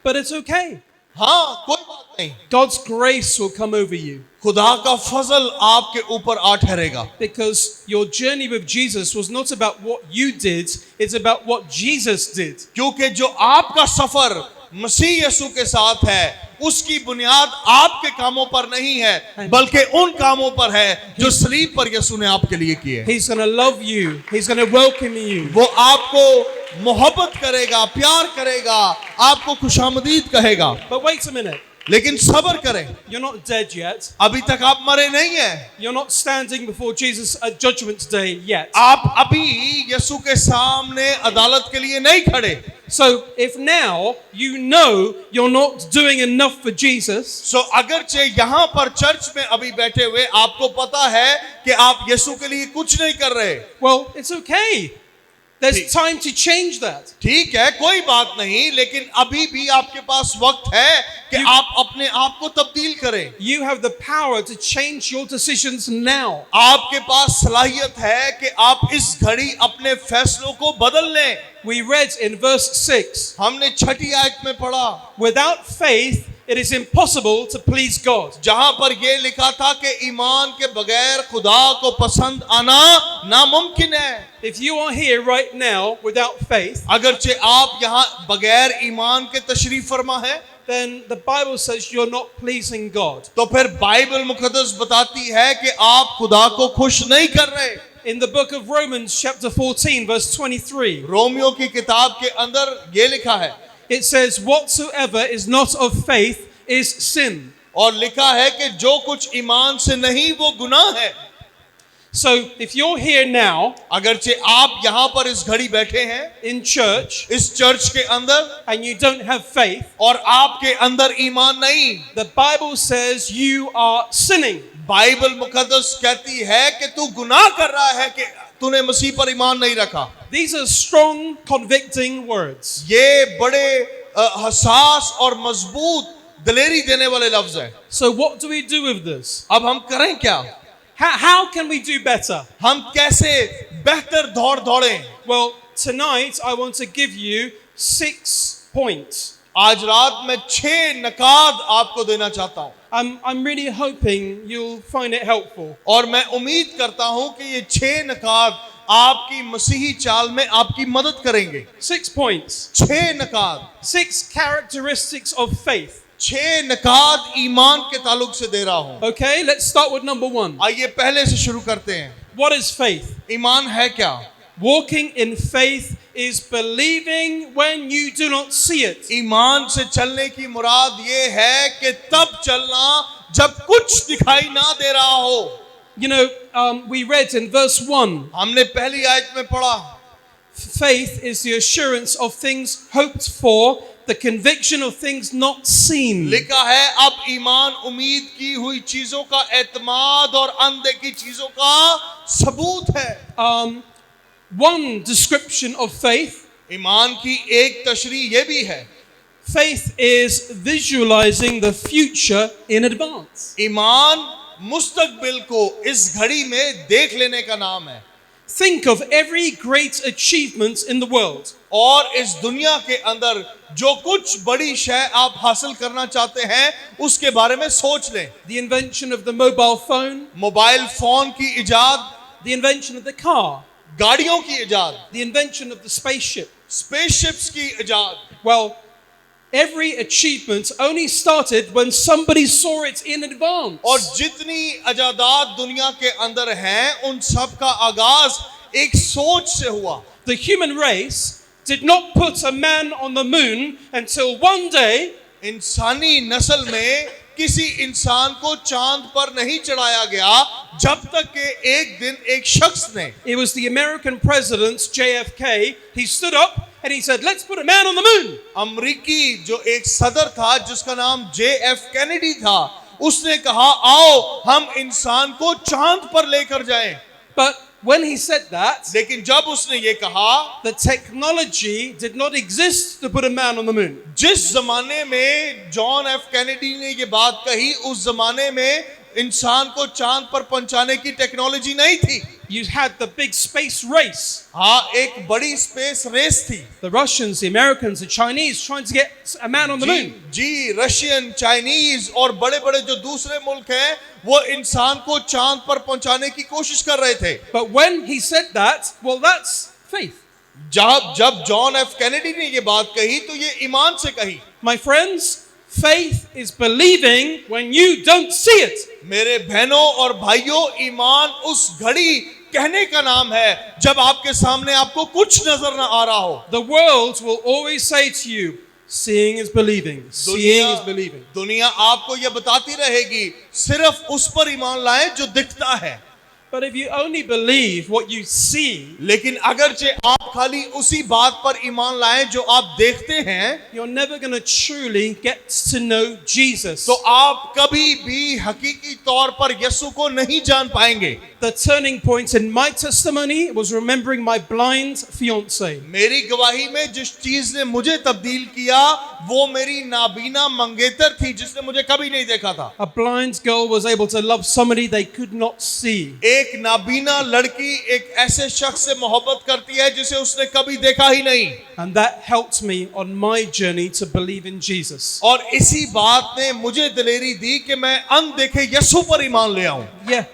But it's okay. हाँ, कोई बात नहीं, God's grace will come over you खुदा का फजल आपके ऊपर आ ठहरेगा। because your journey with Jesus was not about what you did, it's about what Jesus did. क्योंकि जो आपका सफर मसीह यीशु के साथ है उसकी बुनियाद आपके कामों पर नहीं है बल्कि उन कामों पर है जो सलीब पर यीशु ने आपके लिए किए। He's going to love you. He's going to welcome you. वो आपको मोहब्बत करेगा, प्यार करेगा, आपको खुशामदीद कहेगा। But wait a minute. लेकिन सब्र करें, You're not dead yet. अभी तक आप मरे नहीं हैं। You're not standing before Jesus at Judgment Day yet. आप अभी यीशु के सामने अदालत के लिए नहीं खड़े। So if now you know you're not doing enough for Jesus, सो अगरचे यहाँ पर चर्च में अभी बैठे हुए आपको पता है कि आप यीशु के लिए कुछ नहीं कर रहे, well, it's okay. There's time to change that. ठीक है, कोई बात नहीं, लेकिन अभी भी आपके पास वक्त है कि आप अपने आप को तब्दील करें। You have the power to change your decisions now. आपके पास सलाहियत है कि आप इस घड़ी अपने फैसलों को बदल लें। We read in verse 6, हमने 6ठी आयत में पढ़ा, without faith it is impossible to please God. जहां पर यह लिखा था कि ईमान के बगैर खुदा को पसंद आना नामुमकिन है। If you are here right now without faith, अगरचे आप यहाँ बगैर ईमान के तशरीफ फरमा है, then the Bible says you're not pleasing God. तो फिर बाइबल मुकद्दस बताती है कि आप खुदा को खुश नहीं कर रहे। In the book of Romans chapter 14 verse 23, Romeo की किताब के अंदर ये लिखा है, it says, whatsoever is not of faith is sin. और लिखा है कि जो कुछ ईमान से नहीं वो गुनाह है। So if you're here now अगरचे आप यहाँ पर इस घड़ी बैठे हैं in church इस चर्च के अंदर and you don't have faith, और आपके अंदर ईमान नहीं, the Bible says you are sinning. Bible मुकद्दस कहती है कि तू गुनाह कर रहा है कि तूने मसीह पर ईमान नहीं रखा। These are strong, convicting words. ये बड़े हसास और मजबूत दलेरी देने वाले लफ्ज हैं। So what do we do with this? अब हम करें क्या? How can we do better? हम कैसे बेहतर दौड़ दौड़ें? Well, tonight I want to give you 6 points. आज रात मैं 6 नकाद आपको देना चाहता हूं I'm really hoping you'll find it helpful. और मैं उम्मीद करता हूं कि ये 6 नकाद आपकी मसीही चाल में आपकी मदद करेंगे। 6 points. 6 नकाद, 6 characteristics of faith. 6 नकाद ईमान के ताल्लुक से दे रहा हूं। Okay, let's start with number 1. आइए पहले से शुरू करते हैं। What is faith? ईमान है क्या? Walking in faith is believing when you do not see it. ईमान से चलने की मुराद ये है कि तब चलना जब कुछ दिखाई ना दे रहा हो। You know, we read in verse 1, हमने पहली आयत में पढ़ा, faith is the assurance of things hoped for, the conviction of things not seen. लिखा है अब ईमान उम्मीद की हुई चीजों का एतमाद और अनदेखी चीजों का सबूत है। One description of faith, ईमान की एक तशरीह ये भी है, faith is visualizing the future in advance. ईमान मुस्तकबिल को इस घड़ी में देख लेने का नाम है। think of every great achievement in the world. और इस दुनिया के अंदर जो कुछ बड़ी शय आप हासिल करना चाहते हैं उसके बारे में सोच लें। The invention of the mobile phone, mobile phone की इजाद, the invention of the car, गाड़ियों की इजाद, the invention of the spaceship. Spaceships की इजाद। Well, every achievement only started when somebody saw it in advance. और जितनी इजादात दुनिया के अंदर हैं उन सब का आगाज एक सोच से हुआ। The human race did not put a man on the moon until one day इंसानी नस्ल में किसी इंसान को चांद पर नहीं चढ़ाया गया जब तक कि एक दिन एक शख्स ने, it was the American president JFK, he stood up and he said, let's put a man on the moon. अमरीकी जो एक सदर था जिसका नाम JF कैनेडी था, उसने कहा आओ हम इंसान को चांद पर लेकर जाएं। But when he said that, लेकिन जब उसने ये कहा, the technology did not exist to put a man on the moon. जिस जमाने में जॉन एफ कैनेडी ने ये बात कही उस जमाने में इंसान को चांद पर पहुंचाने की टेक्नोलॉजी नहीं थी। You had the big space race. हाँ, एक बड़ी स्पेस रेस थी। The Russians, the Americans, the Chinese trying to get a man on the moon. जी, रशियन, चाइनीज और बड़े-बड़े जो दूसरे मुल्क हैं वो इंसान को चांद पर पहुंचाने की कोशिश कर रहे थे। But when he said that, well, that's faith. जब जॉन एफ कैनेडी ने ये बात कही तो ये ईमान से कही। My friends, faith is believing when you don't see it. मेरे बहनों और भाइयों, ईमान उस घड़ी कहने का नाम है जब आपके सामने आपको कुछ नजर ना आ रहा हो। The world will always say to you, seeing is believing. Seeing is believing. दुनिया आपको ये बताती रहेगी सिर्फ उस पर ईमान लाएं जो दिखता है। But if you only believe what you see, लेकिन अगरचे आप खाली उसी बात पर ईमान लाएं जो आप देखते हैं, you're never going to truly get to know Jesus. तो आप कभी भी हकीकी तौर पर यीशु को नहीं जान पाएंगे। The turning point in my testimony was remembering my blind fiancée. मेरी गवाही में जिस चीज ने मुझे तब्दील किया वो मेरी नाबीना मंगेतर थी जिसने मुझे कभी नहीं देखा था। A blind girl was able to love somebody they could not see. एक नाबीना लड़की एक ऐसे शख्स से मोहब्बत करती है जिसे उसने कभी देखा ही नहीं। And that helped me on my journey to believe in Jesus. और इसी बात ने मुझे दिलेरी दी कि मैं अनदेखे यीशु पर ईमान ले आऊं। Yeah.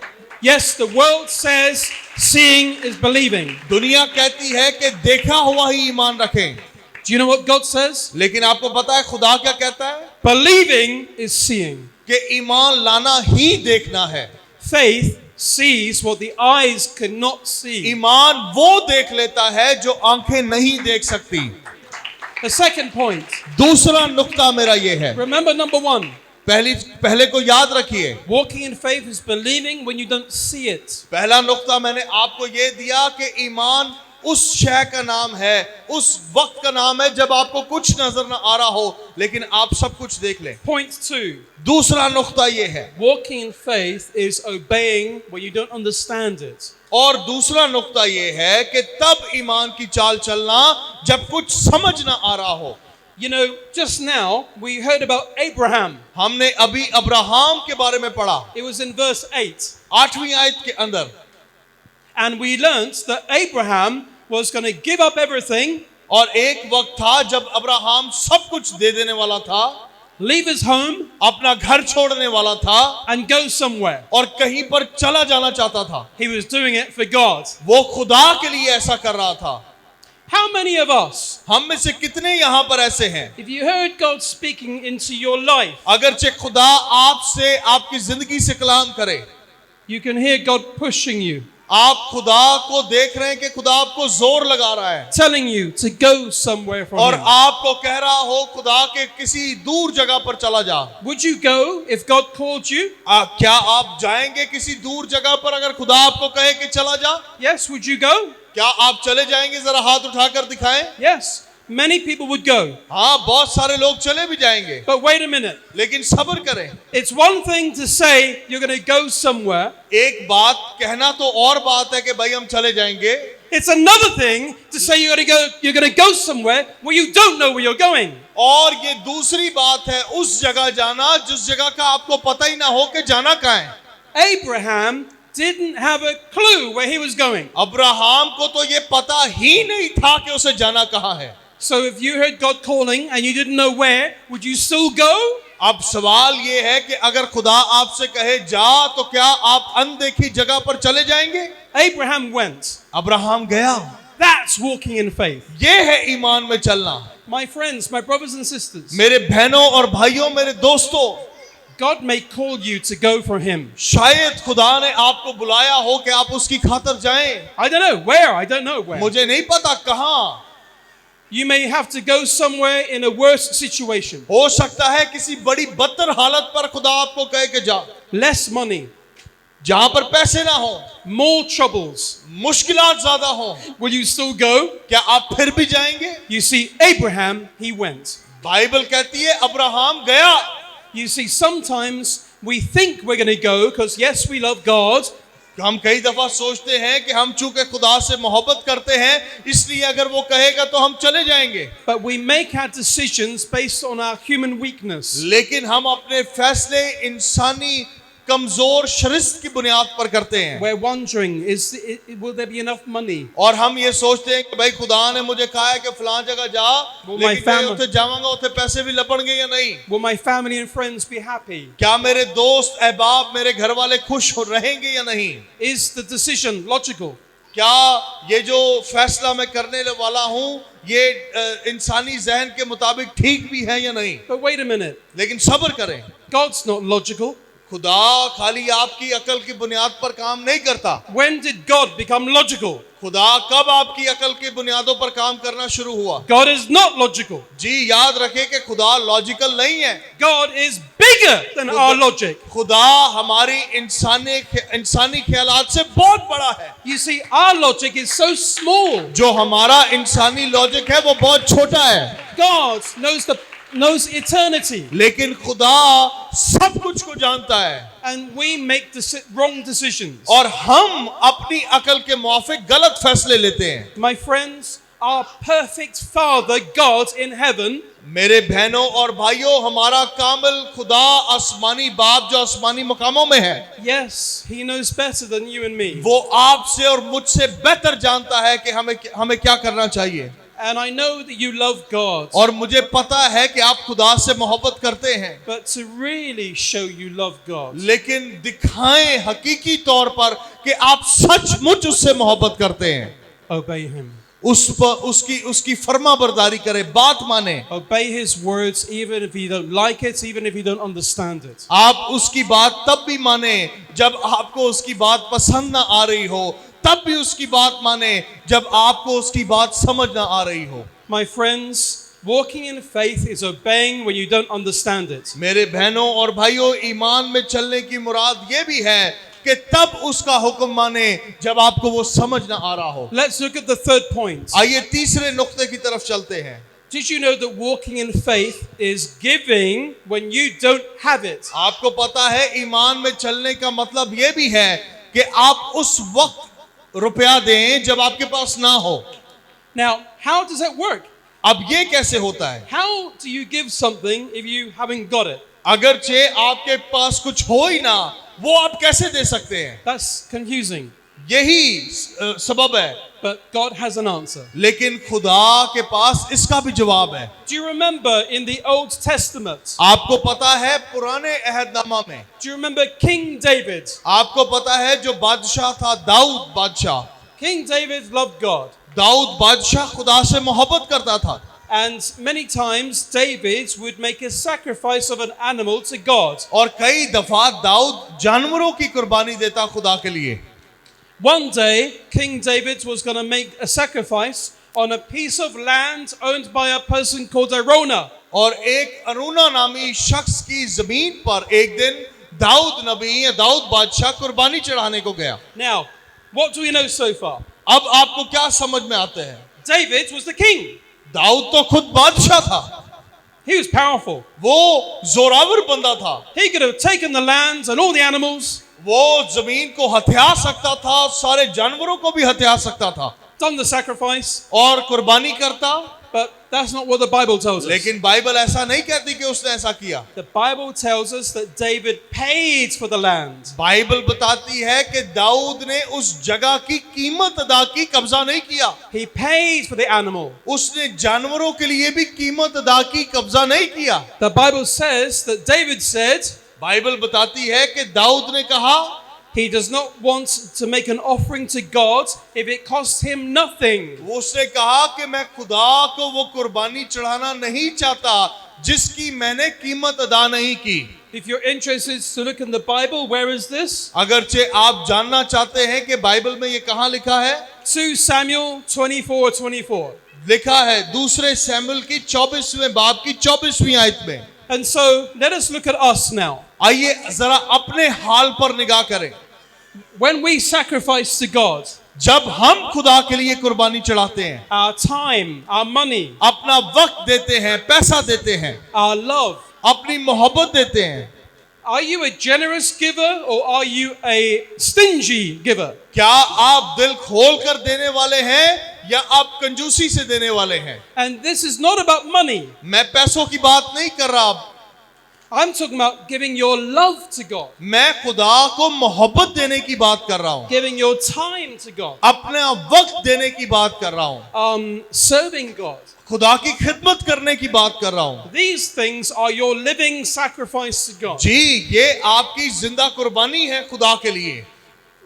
Yes, the world says seeing is believing. दुनिया कहती है कि देखा हुआ ही ईमान रखें। Do you know what God says? लेकिन आपको पता है खुदा क्या कहता है? Believing is seeing. कि ईमान लाना ही देखना है। Faith sees what the eyes cannot see. ईमान वो देख लेता है जो आंखें नहीं देख सकती। The second point. दूसरा नुक्ता मेरा ये है। Remember number one. पहले को याद रखिए। Walking in faith is believing when you don't see it. पहला नुक्ता मैंने आपको ये दिया कि ईमान उस शय का नाम है, उस वक्त का नाम है जब आपको कुछ नजर ना आ रहा हो लेकिन आप सब कुछ देख लें। Point two. दूसरा नुक्ता ये है। Walking in faith is obeying when you don't understand it. और दूसरा नुक्ता ये है कि तब ईमान की चाल चलना जब कुछ समझ ना आ रहा हो। You know, just now we heard about Abraham. हमने अभी अब्राहम के बारे में पढ़ा। It was in verse 8. 8वीं आयत के अंदर। And we learned that Abraham was going to give up everything, और एक वक्त था जब अब्राहम सब कुछ दे देने वाला था, leave his home, अपना घर छोड़ने वाला था and go somewhere. और कहीं पर चला जाना चाहता था। He was doing it for God. वो खुदा के लिए ऐसा कर रहा था। How many of us, हम में से कितने यहाँ पर ऐसे हैं? if you heard God speaking into your life, अगरचे खुदा आपसे आपकी जिंदगी से कलाम करे, you can hear God pushing you, आप खुदा को देख रहे हैं कि खुदा आपको जोर लगा रहा है telling you to go somewhere from और Him. आपको कह रहा हो खुदा के किसी दूर जगह पर चला जा। Would you go if God called you? क्या आप जाएंगे किसी दूर जगह पर अगर खुदा आपको कहे कि चला जा? Yes, would you go? क्या आप चले जाएंगे? जरा हाथ उठाकर दिखाएं। Yes, many people would go. हाँ, बहुत सारे लोग चले भी जाएंगे, But wait a minute. लेकिन सब्र करें। It's one thing to say you're going to go somewhere. एक बात कहना तो और बात है कि भाई हम चले जाएंगे। It's another thing to say you're going to go somewhere where you don't know where you're going. और ये दूसरी बात है उस जगह जाना जिस जगह का आपको पता ही ना हो कि जाना कहाँ है। Abraham didn't have a clue where he was going. Abraham को तो ये पता ही नहीं था कि उसे जाना कहाँ है। So if you heard God calling and you didn't know where, would you still go? अब सवाल ये है कि अगर खुदा आपसे कहे जा तो क्या आप अनदेखी जगह पर चले जाएंगे? Abraham went. अब्राहम गया। That's walking in faith. ये है ईमान में चलना। My friends, my brothers and sisters, मेरे बहनों और भाइयों, मेरे दोस्तों, God may call you to go for him. शायद खुदा ने आपको बुलाया हो कि आप उसकी खातिर जाएं। I don't know where, I don't know where. मुझे नहीं पता कहाँ। You may have to go somewhere in a worse situation. हो सकता है किसी बड़ी बदतर हालत पर खुदा आपको कहे कि जा, Less money, जहां पर पैसे ना हो, more troubles. मुश्किलात ज्यादा हो। Will you still go? क्या आप फिर भी जाएंगे? You see, Abraham, he went. Bible कहती है अब्राहम गया। You see, sometimes we think we're going to go because, yes, we love God. हम कई दफा सोचते हैं कि हम चूंकि खुदा से मोहब्बत करते हैं इसलिए अगर वो कहेगा तो हम चले जाएंगे। But we make our decisions based on our human weakness. लेकिन हम अपने फैसले इंसानी कमजोर शरिस्त की बुनियाद पर करते हैं। We're wondering, will there be enough money? और हम ये सोचते हैं कि भाई खुदा ने मुझे कहा है कि फलां जगह जा, Will my लेकिन मैं family- उसे जाऊंगा उसे पैसे भी लपड़ेंगे या नहीं? Will my family and friends be happy? क्या मेरे दोस्त अहबाब मेरे घर वाले खुश हो रहेंगे या नहीं? Is the decision logical? क्या ये जो फैसला मैं करने वाला हूँ ये इंसानी जहन के मुताबिक ठीक भी है या नहीं? But wait a minute. लेकिन सब्र करें। God's not logical. खुदा खाली आपकी अकल की बुनियाद पर काम नहीं करता। When did God become logical? खुदा कब आपकी अकल की बुनियादों पर काम करना शुरू हुआ? God is not logical. जी याद रखें कि खुदा लॉजिकल नहीं है। God is bigger than our logic. खुदा हमारी इंसानी ख्यालात से बहुत बड़ा है। You see, our logic is so small. जो हमारा इंसानी लॉजिक है वो बहुत छोटा है। God knows eternity. लेकिन खुदा सब कुछ को जानता है। And we make wrong decisions. और हम अपनी अकल के मुआफिक गलत फैसले लेते हैं। My friends, our perfect Father, God in heaven, मेरे बहनों और भाइयों, हमारा कामिल खुदा आसमानी बाप जो आसमानी मकामों में है, yes, He knows better than you and me. वो आपसे और मुझसे बेहतर जानता है कि हमें क्या करना चाहिए। And I know that you love God. और मुझे पता है कि आप खुदा से मोहब्बत करते हैं। But to really show you love God, लेकिन दिखाएं हकीकी तौर पर कि आप सचमुच उससे मोहब्बत करते हैं। obey Him. उसकी फर्माबरदारी करें, बात माने। Obey His words even if you don't like it, even if you don't understand it. आप उसकी बात तब भी माने जब आपको उसकी बात पसंद ना आ रही हो, तब भी उसकी बात माने जब आपको उसकी बात समझ ना आ रही हो। My friends, walking in faith is obeying when you don't understand it. मेरे बहनों और भाइयों, ईमान में चलने की मुराद ये भी है कि तब उसका हुक्म माने जब आपको वो समझ ना आ रहा हो। Let's look at the third point. आइए तीसरे नुक्ते की तरफ चलते हैं। Did you know that walking in faith is giving when you don't have it? आपको पता है ईमान में चलने का मतलब ये भी है कि आप उस वक्त रुपया दें जब आपके पास ना हो। Now, how does that work? अब ये कैसे होता है? How do you give something if you haven't got it? अगरचे आपके पास कुछ हो ही ना, वो आप कैसे दे सकते हैं? That's confusing. यही सबब है। But God has an answer. लेकिन खुदा के पास इसका भी जवाब है। Do you remember in the Old Testament? आपको पता है पुराने अहदनामा में, Do you remember King David? आपको पता है जो बादशाह था दाऊद बादशाह, King David loved God. Dawood बादशाह खुदा से मोहब्बत करता था। And many times David would make a sacrifice of an animal to God. और कई दफा दाऊद जानवरों की कुर्बानी देता खुदा के लिए। One day, King David was going to make a sacrifice on a piece of land owned by a person called Arona. और एक अरुणा नामी शख्स की जमीन पर एक दिन दाऊद नबी या दाऊद बादशाह कुर्बानी चढ़ाने को गया। Now, what do we know so far? अब आपको क्या समझ में आते हैं? David was the king. Dawood तो खुद बादशाह था, He was powerful. वो जोरावर बंदा था, He could have taken the lands and all the animals, वो जमीन को हथिया सकता था, सारे जानवरों को भी हथिया सकता था done the sacrifice, और कुर्बानी करता। But that's not what the Bible tells us. लेकिन बाइबल ऐसा नहीं कहती कि उसने ऐसा किया। The Bible tells us that David paid for the land. Bible बताती है कि दाऊद ने उस जगह की कीमत अदा की, कब्जा नहीं किया। He paid for the animal. उसने जानवरों के लिए भी कीमत अदा की, कब्जा नहीं किया। The Bible says that David said Bible बताती है कि दाऊद ने कहा he does not want to make an offering to God if it costs him nothing. वो उसने कहा कि मैं खुदा को वो कुर्बानी चढ़ाना नहीं चाहता जिसकी मैंने कीमत अदा नहीं की। If you're interested to look in the Bible, where is this? अगरचे आप जानना चाहते हैं कि बाइबल में ये कहाँ लिखा है, 2 Samuel 24:24. लिखा है दूसरे सैमुएल की 24वें बाब की 24वीं आयत में। And so let us look at us now. आइए जरा अपने हाल पर निगाह करें। When we sacrifice to God, जब हम खुदा के लिए कुर्बानी चढ़ाते हैं, our time, our money, अपना वक्त देते हैं, पैसा देते हैं, our love, अपनी मोहब्बत देते हैं, are you a generous giver or are you a stingy giver? क्या आप दिल खोल कर देने वाले हैं या आप कंजूसी से देने वाले हैं? And this is not about money. मैं पैसों की बात नहीं कर रहा, I'm talking about giving your love to God, मैं खुदा को मोहब्बत देने की बात कर रहा हूँ, giving your time to God, अपना वक्त देने की बात कर रहा हूँ, serving God. खुदा की खिदमत करने की बात कर रहा हूँ। These things are your living sacrifice to God. जी, ये आपकी जिंदा कुर्बानी है खुदा के लिए।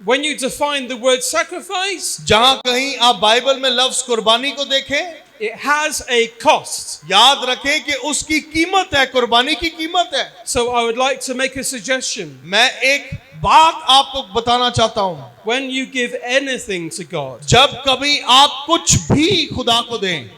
When you define the word sacrifice, जहां कहीं आप बाइबल में लफ्ज कुर्बानी को देखें, it has a cost. याद रखें कि उसकी कीमत है, कुर्बानी की कीमत है। So I would like to make a suggestion. मैं एक बात आपको बताना चाहता हूं, When you give anything to God, जब कभी आप कुछ भी खुदा को दें,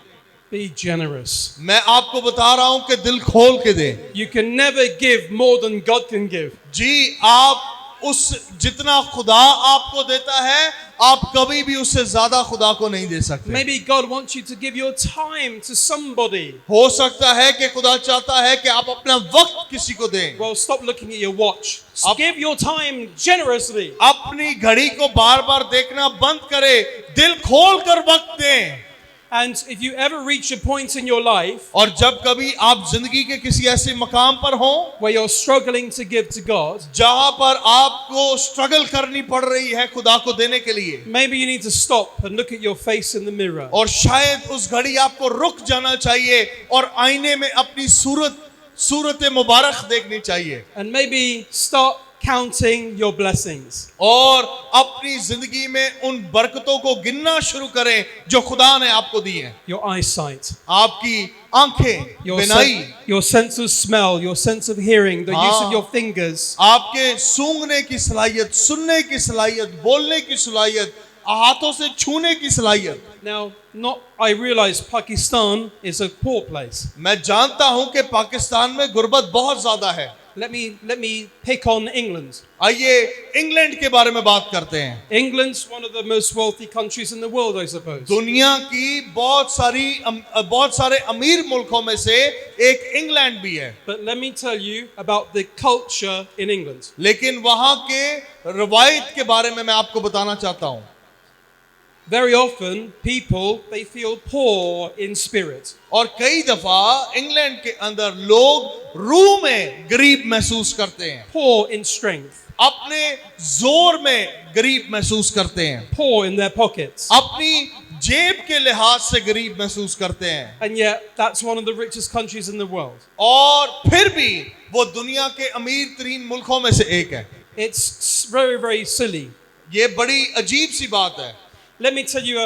be generous. मैं आपको बता रहा हूं कि दिल खोल के दें। You can never give more than God can give. जी, आप उस जितना खुदा आपको देता है, आप कभी भी उससे ज्यादा खुदा को नहीं दे सकते। Maybe God wants you to give your time to somebody. हो सकता है कि खुदा चाहता है कि आप अपना वक्त किसी को दें। Well, stop looking at your watch. Give your time generously. अपनी घड़ी को बार बार देखना बंद करें, दिल खोल कर वक्त दें। And if you ever reach a point in your life और जब कभी आप जिंदगी के किसी ऐसे मकाम पर हो where you're struggling to give to God, जहां पर आपको स्ट्रगल करनी पड़ रही है खुदा को देने के लिए, maybe you need to stop and look at your face in the mirror. और शायद उस घड़ी आपको रुक जाना चाहिए और आईने में अपनी सूरत मुबारक देखनी चाहिए, And maybe start counting your blessings. और अपनी जिंदगी में उन बरकतों को गिनना शुरू करें जो खुदा ने आपको दी हैं। Your eyesight, आपकी आंखें, बिनाई, your sense of smell, your sense of hearing, the use of your fingers. आपके सूंघने की सलाहियत, सुनने की सलाहियत, बोलने की सलाहियत, हाथों से छूने की सलाहियत। Now, I realize Pakistan is a poor place. मैं जानता हूं कि पाकिस्तान में गुर्बत बहुत ज्यादा है। Let me pick on England. आइए इंग्लैंड के बारे में बात करते हैं। England's one of the most wealthy countries in the world, I suppose. दुनिया की बहुत सारे अमीर मुल्कों में से एक इंग्लैंड भी है। But let me tell you about the culture in England. लेकिन वहां के रवायत के बारे में मैं आपको बताना चाहता हूं। Very often, they feel poor in spirit. और कई दफा इंग्लैंड के अंदर लोग रूह में गरीब महसूस करते हैं, Poor in strength. अपने जोर में गरीब महसूस करते हैं, Poor in their pockets. अपनी जेब के लिहाज से गरीब महसूस करते हैं, And yet, that's one of the richest countries in the world. और फिर भी वो दुनिया के अमीर तरीन मुल्कों में से एक है। It's very, very silly. ये बड़ी अजीब सी बात है। Let me tell you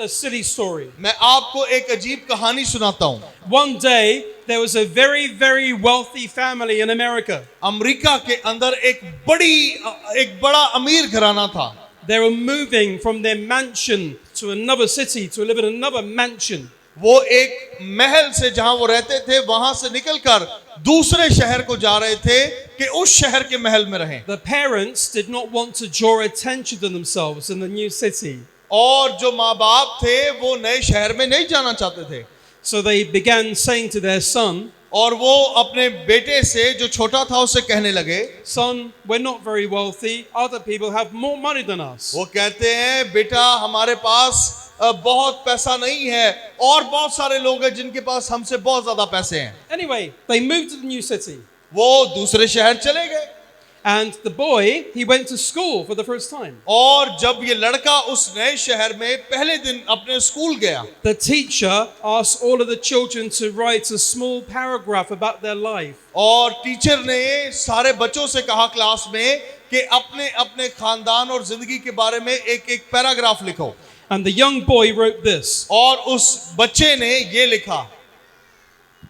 a silly story. मैं आपको एक अजीब कहानी सुनाता हूँ। One day, there was a very, very wealthy family in America. America के अंदर एक बड़ा अमीर घराना था। They were moving from their mansion to another city to live in another mansion. वो एक महल से जहां वो रहते थे वहां से निकलकर दूसरे शहर को जा रहे थे कि उस शहर के महल में रहें। The parents did not want to draw attention to themselves in the new city. और जो माँ बाप थे वो नए शहर में नहीं जाना चाहते थे। So they began saying to their son, और वो अपने बेटे से जो छोटा था उसे कहने लगे, Son, we're not very wealthy. Other people have more money than us. वो कहते हैं बेटा हमारे पास बहुत पैसा नहीं है, और बहुत सारे लोग हैं जिनके पास हमसे बहुत ज्यादा पैसे हैं। Anyway, they moved to the new city. वो दूसरे शहर चले गए, And the boy, he went to school for the first time. और जब ये लड़का उस नए शहर में पहले दिन अपने स्कूल गया, The teacher asked all of the children to write a small paragraph about their life. और टीचर ने सारे बच्चों से कहा क्लास में कि अपने अपने खानदान और जिंदगी के बारे में एक एक पैराग्राफ लिखो। And the young boy wrote this: और उस बच्चे ने ये लिखा,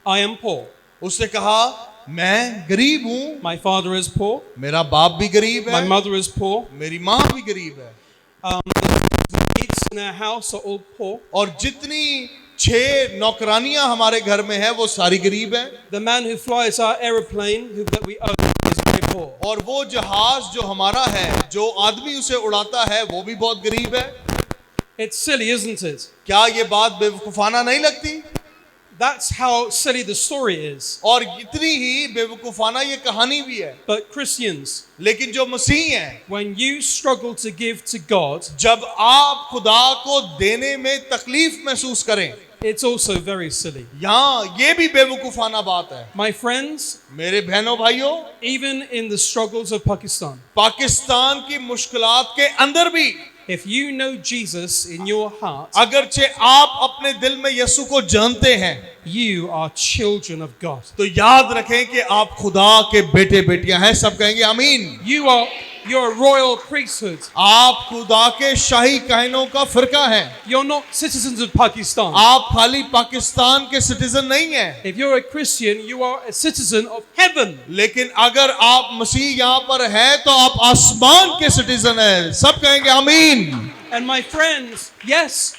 I am poor. उसने कहा मैं गरीब हूँ, My father is poor. मेरा बाप भी गरीब My है, mother is poor. मेरी माँ भी गरीब है, The kids in our house are all poor. और जितनी 6 नौकरानियां हमारे घर में है वो सारी गरीब है, The man who flies our aeroplane that we own is very poor. और वो जहाज जो हमारा है, जो आदमी उसे उड़ाता है, वो भी बहुत गरीब है। It's silly, isn't it? क्या ये बात बेवकूफाना नहीं लगती? That's how silly the story is. और इतनी ही बेवकूफाना ये कहानी भी है। But Christians, लेकिन जो मसीही हैं, when you struggle to give to God, जब आप खुदा को देने में तकलीफ महसूस करें, it's also very silly. यहाँ ये भी बेवकूफाना बात है। My friends, मेरे बहनों भाइयों, even in the struggles of Pakistan, Pakistan की मुश्किलात के अंदर भी if you know Jesus in your heart, अगरचे आप अपने दिल में यीशु को जानते हैं, you are children of God. तो याद रखें कि आप खुदा के बेटे बेटियां हैं। सब कहेंगे आमीन। You're a royal priesthood. आप खुदा के शाही कहनों का फिरका है। You're not citizens of Pakistan. आप खाली पाकिस्तान के सिटीजन नहीं हैं, If you're a Christian, you are a citizen of heaven. लेकिन अगर आप मसीह यहाँ पर हैं तो आप आसमान के सिटीजन हैं। सब कहेंगे आमीन। And my friends, yes,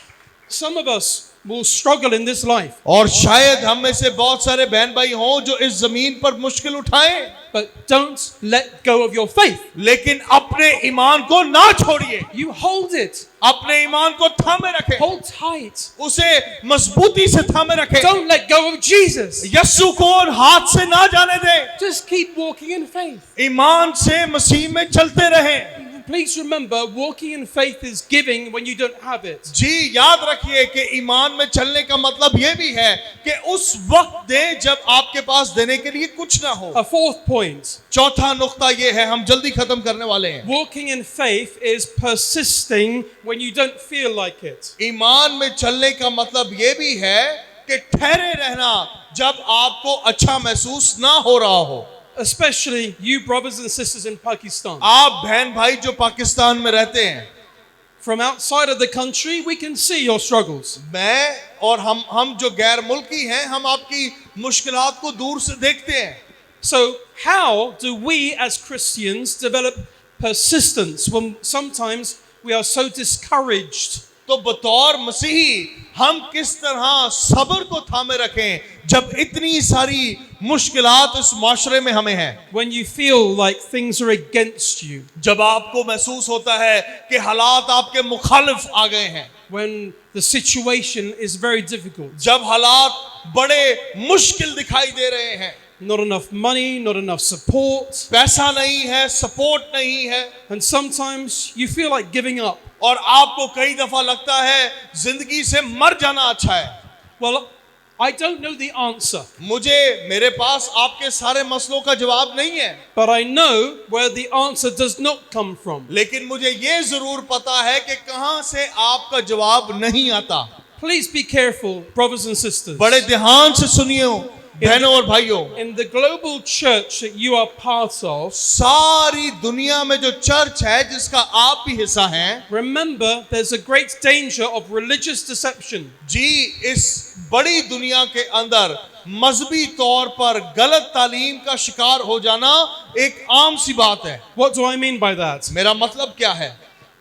some of us will struggle in this life. और शायद हम में से बहुत सारे बहन भाई हों जो इस जमीन पर मुश्किल उठाएं, But don't let go of your faith. लेकिन अपने ईमान को ना छोड़िए। You hold it. अपने ईमान को थामे रखें, Hold tight. उसे मजबूती से थामे रखें। Don't let go of Jesus. यीशु को हाथ से ना जाने दें। Just keep walking in faith. ईमान से मसीह में चलते रहें। Please remember, walking in faith is giving when you don't have it. जी याद रखिए कि ईमान में चलने का मतलब ये भी है कि उस वक्त दें जब आपके पास देने के लिए कुछ ना हो। A fourth point. चौथा नुक्ता ये है, हम जल्दी खत्म करने वाले हैं। Walking in faith is persisting when you don't feel like it. ईमान में चलने का मतलब ये भी है कि ठहरे रहना जब आपको अच्छा महसूस ना हो रहा हो। Especially you brothers and sisters in Pakistan. आप बहन भाई जो पाकिस्तान में रहते हैं, From outside of the country, we can see your struggles. मैं और हम जो गैर मुल्की हैं, हम आपकी मुश्किलात को दूर से देखते हैं। So how do we as Christians develop persistence when sometimes we are so discouraged? तो बतौर मसीही हम किस तरह सब्र को थामे रखें जब इतनी सारी मुश्किलात इस माशरे में हमें हैं। When you feel like things are against you, जब आपको महसूस होता है कि हालात आपके मुखालिफ आ गए हैं, when the situation is very difficult, जब हालात बड़े मुश्किल दिखाई दे रहे हैं, not enough money, not enough support, पैसा नहीं है, सपोर्ट नहीं है, and sometimes you feel like giving up. और आपको कई दफा लगता है जिंदगी से मर जाना अच्छा है। Well, I don't know the answer, मेरे पास आपके सारे मसलों का जवाब नहीं है, but I know where the answer does not come from. लेकिन मुझे ये जरूर पता है कि कहां से आपका जवाब नहीं आता। Please be careful, brothers and sisters. बड़े ध्यान से सुनिए बहनों और भाइयों, In the global church that you are part of, सारी दुनिया में जो चर्च है जिसका आप भी हिस्सा हैं, remember there's a great danger of religious deception. जी इस बड़ी दुनिया के अंदर मजहबी तौर पर गलत तालीम का शिकार हो जाना एक आम सी बात है। What do I mean by that? मेरा मतलब क्या है?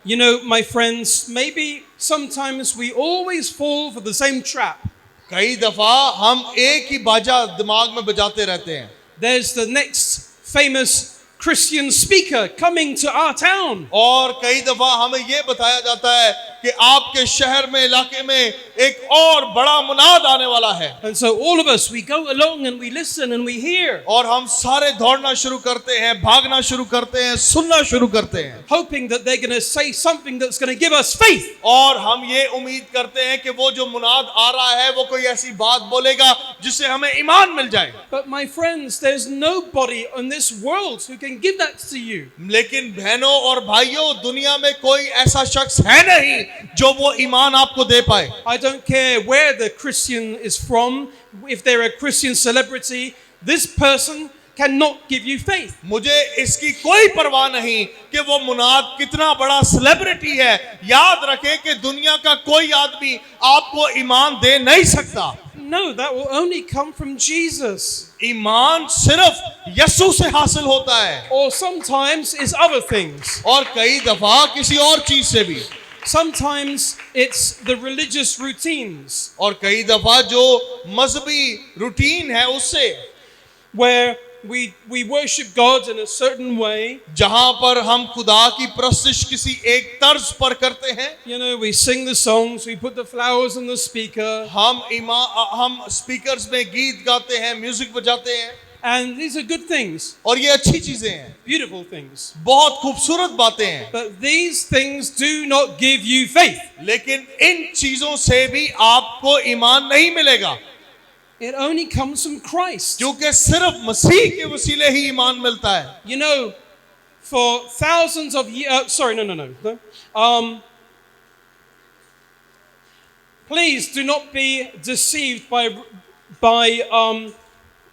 You know, my friends, maybe sometimes we always fall for the same trap. कई दफा हम एक ही बाजा दिमाग में बजाते रहते हैं। There's the next famous Christian speaker coming to our town. और कई दफा हमें यह बताया जाता है कि आपके शहर में, इलाके में एक और बड़ा मुनाद आने वाला है। And so all of us, we go along and we listen and we hear, और हम सारे दौड़ना शुरू करते हैं, भागना शुरू करते हैं, सुनना शुरू करते हैं, hoping that they're going to say something that's going to give us faith. और हम ये उम्मीद करते हैं कि वो जो मुनाद आ रहा है वो कोई ऐसी बात बोलेगा जिससे हमें ईमान मिल जाए। But my friends, there's nobody in this world who can give that to you. लेकिन बहनों और भाइयों, दुनिया में कोई ऐसा शख्स है नहीं जो वो ईमान आपको दे पाए। I don't care where the Christian is from, if they're a Christian celebrity, this person cannot give you faith. मुझे इसकी कोई परवाह नहीं कि वो मुनाद कितना बड़ा सेलिब्रिटी है। याद रखें कि दुनिया का कोई आदमी आपको ईमान दे नहीं सकता। No, that will only come from Jesus. ईमान सिर्फ यीशु से हासिल होता है, Or sometimes it's other things. और कई दफा किसी और चीज से भी, Sometimes it's the religious routines और कई दफा जो मजहबी रूटीन है उससे, where we worship God in a certain way. जहां पर हम खुदा की प्रस्तिश किसी एक तर्ज पर करते हैं। You know, we sing the songs, we put the flowers on the speaker, हम स्पीकर्स में गीत गाते हैं, म्यूजिक बजाते हैं, and these are good things, और ये अच्छी चीजें हैं, beautiful things. बहुत खूबसूरत बातें हैं। But these things do not give you faith. लेकिन इन चीजों से भी आपको ईमान नहीं मिलेगा, It only comes from Christ. क्योंकि सिर्फ मसीह के वसीले ही ईमान मिलता है। You know, for thousands of years, no. Please do not be deceived by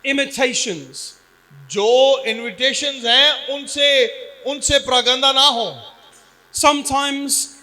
imitations. जो इनविटेशंस हैं उनसे प्रागंदा ना हो। Sometimes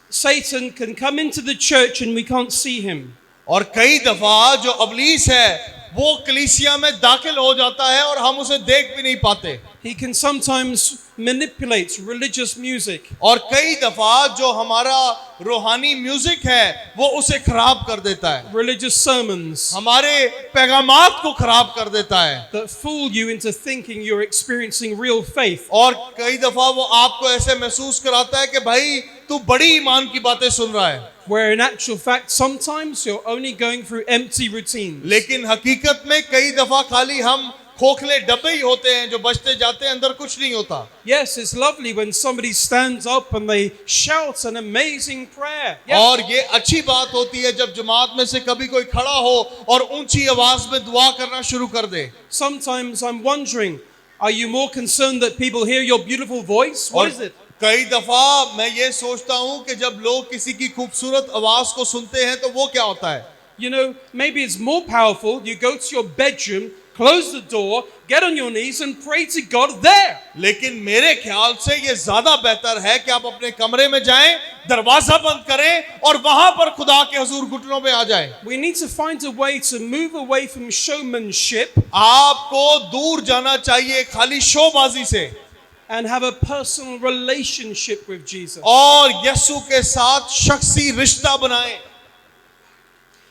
Satan can come into the church and we can't see him. और कई दफा जो अबलीस है वो कलीसिया में दाखिल हो जाता है और हम उसे देख भी नहीं पाते। He can sometimes manipulate religious music. और कई दफा जो हमारा रूहानी म्यूजिक है वो उसे खराब कर देता है, Religious sermons हमारे पैगामात को खराब कर देता है, that fool you into thinking you're experiencing real faith. और कई दफा वो आपको ऐसे महसूस कराता है कि भाई तू बड़ी ईमान की बातें सुन रहा है, Where in actual fact, sometimes you're only going through empty routines. लेकिन हकीकत में कई दफा खाली हम खोखले डब्बे ही होते हैं जो बजते जाते हैं, अंदर कुछ नहीं होता। Yes, it's lovely when somebody stands up and they shout an amazing prayer. Yes. और ये अच्छी बात होती है जब जमात में से कभी कोई खड़ा हो और ऊंची आवाज में दुआ करना शुरू कर दे। Sometimes I'm wondering, are you more concerned that people hear your beautiful voice? What is it? कई दफा मैं ये सोचता हूँ कि जब लोग किसी की खूबसूरत आवाज को सुनते हैं तो वो क्या होता है? You know, maybe it's more powerful. You go to your bedroom, close the door, get on your knees and pray to God there. लेकिन मेरे ख्याल से ये ज्यादा बेहतर है कि आप अपने कमरे में जाएं, दरवाजा बंद करें और वहां पर खुदा के हुजूर घुटनों में आ जाएं। We need to find a way to move away from showmanship आपको दूर जाना चाहिए खाली शोबाजी से and have a personal relationship with Jesus. और यीशु के साथ शख्सी रिश्ता बनाएं।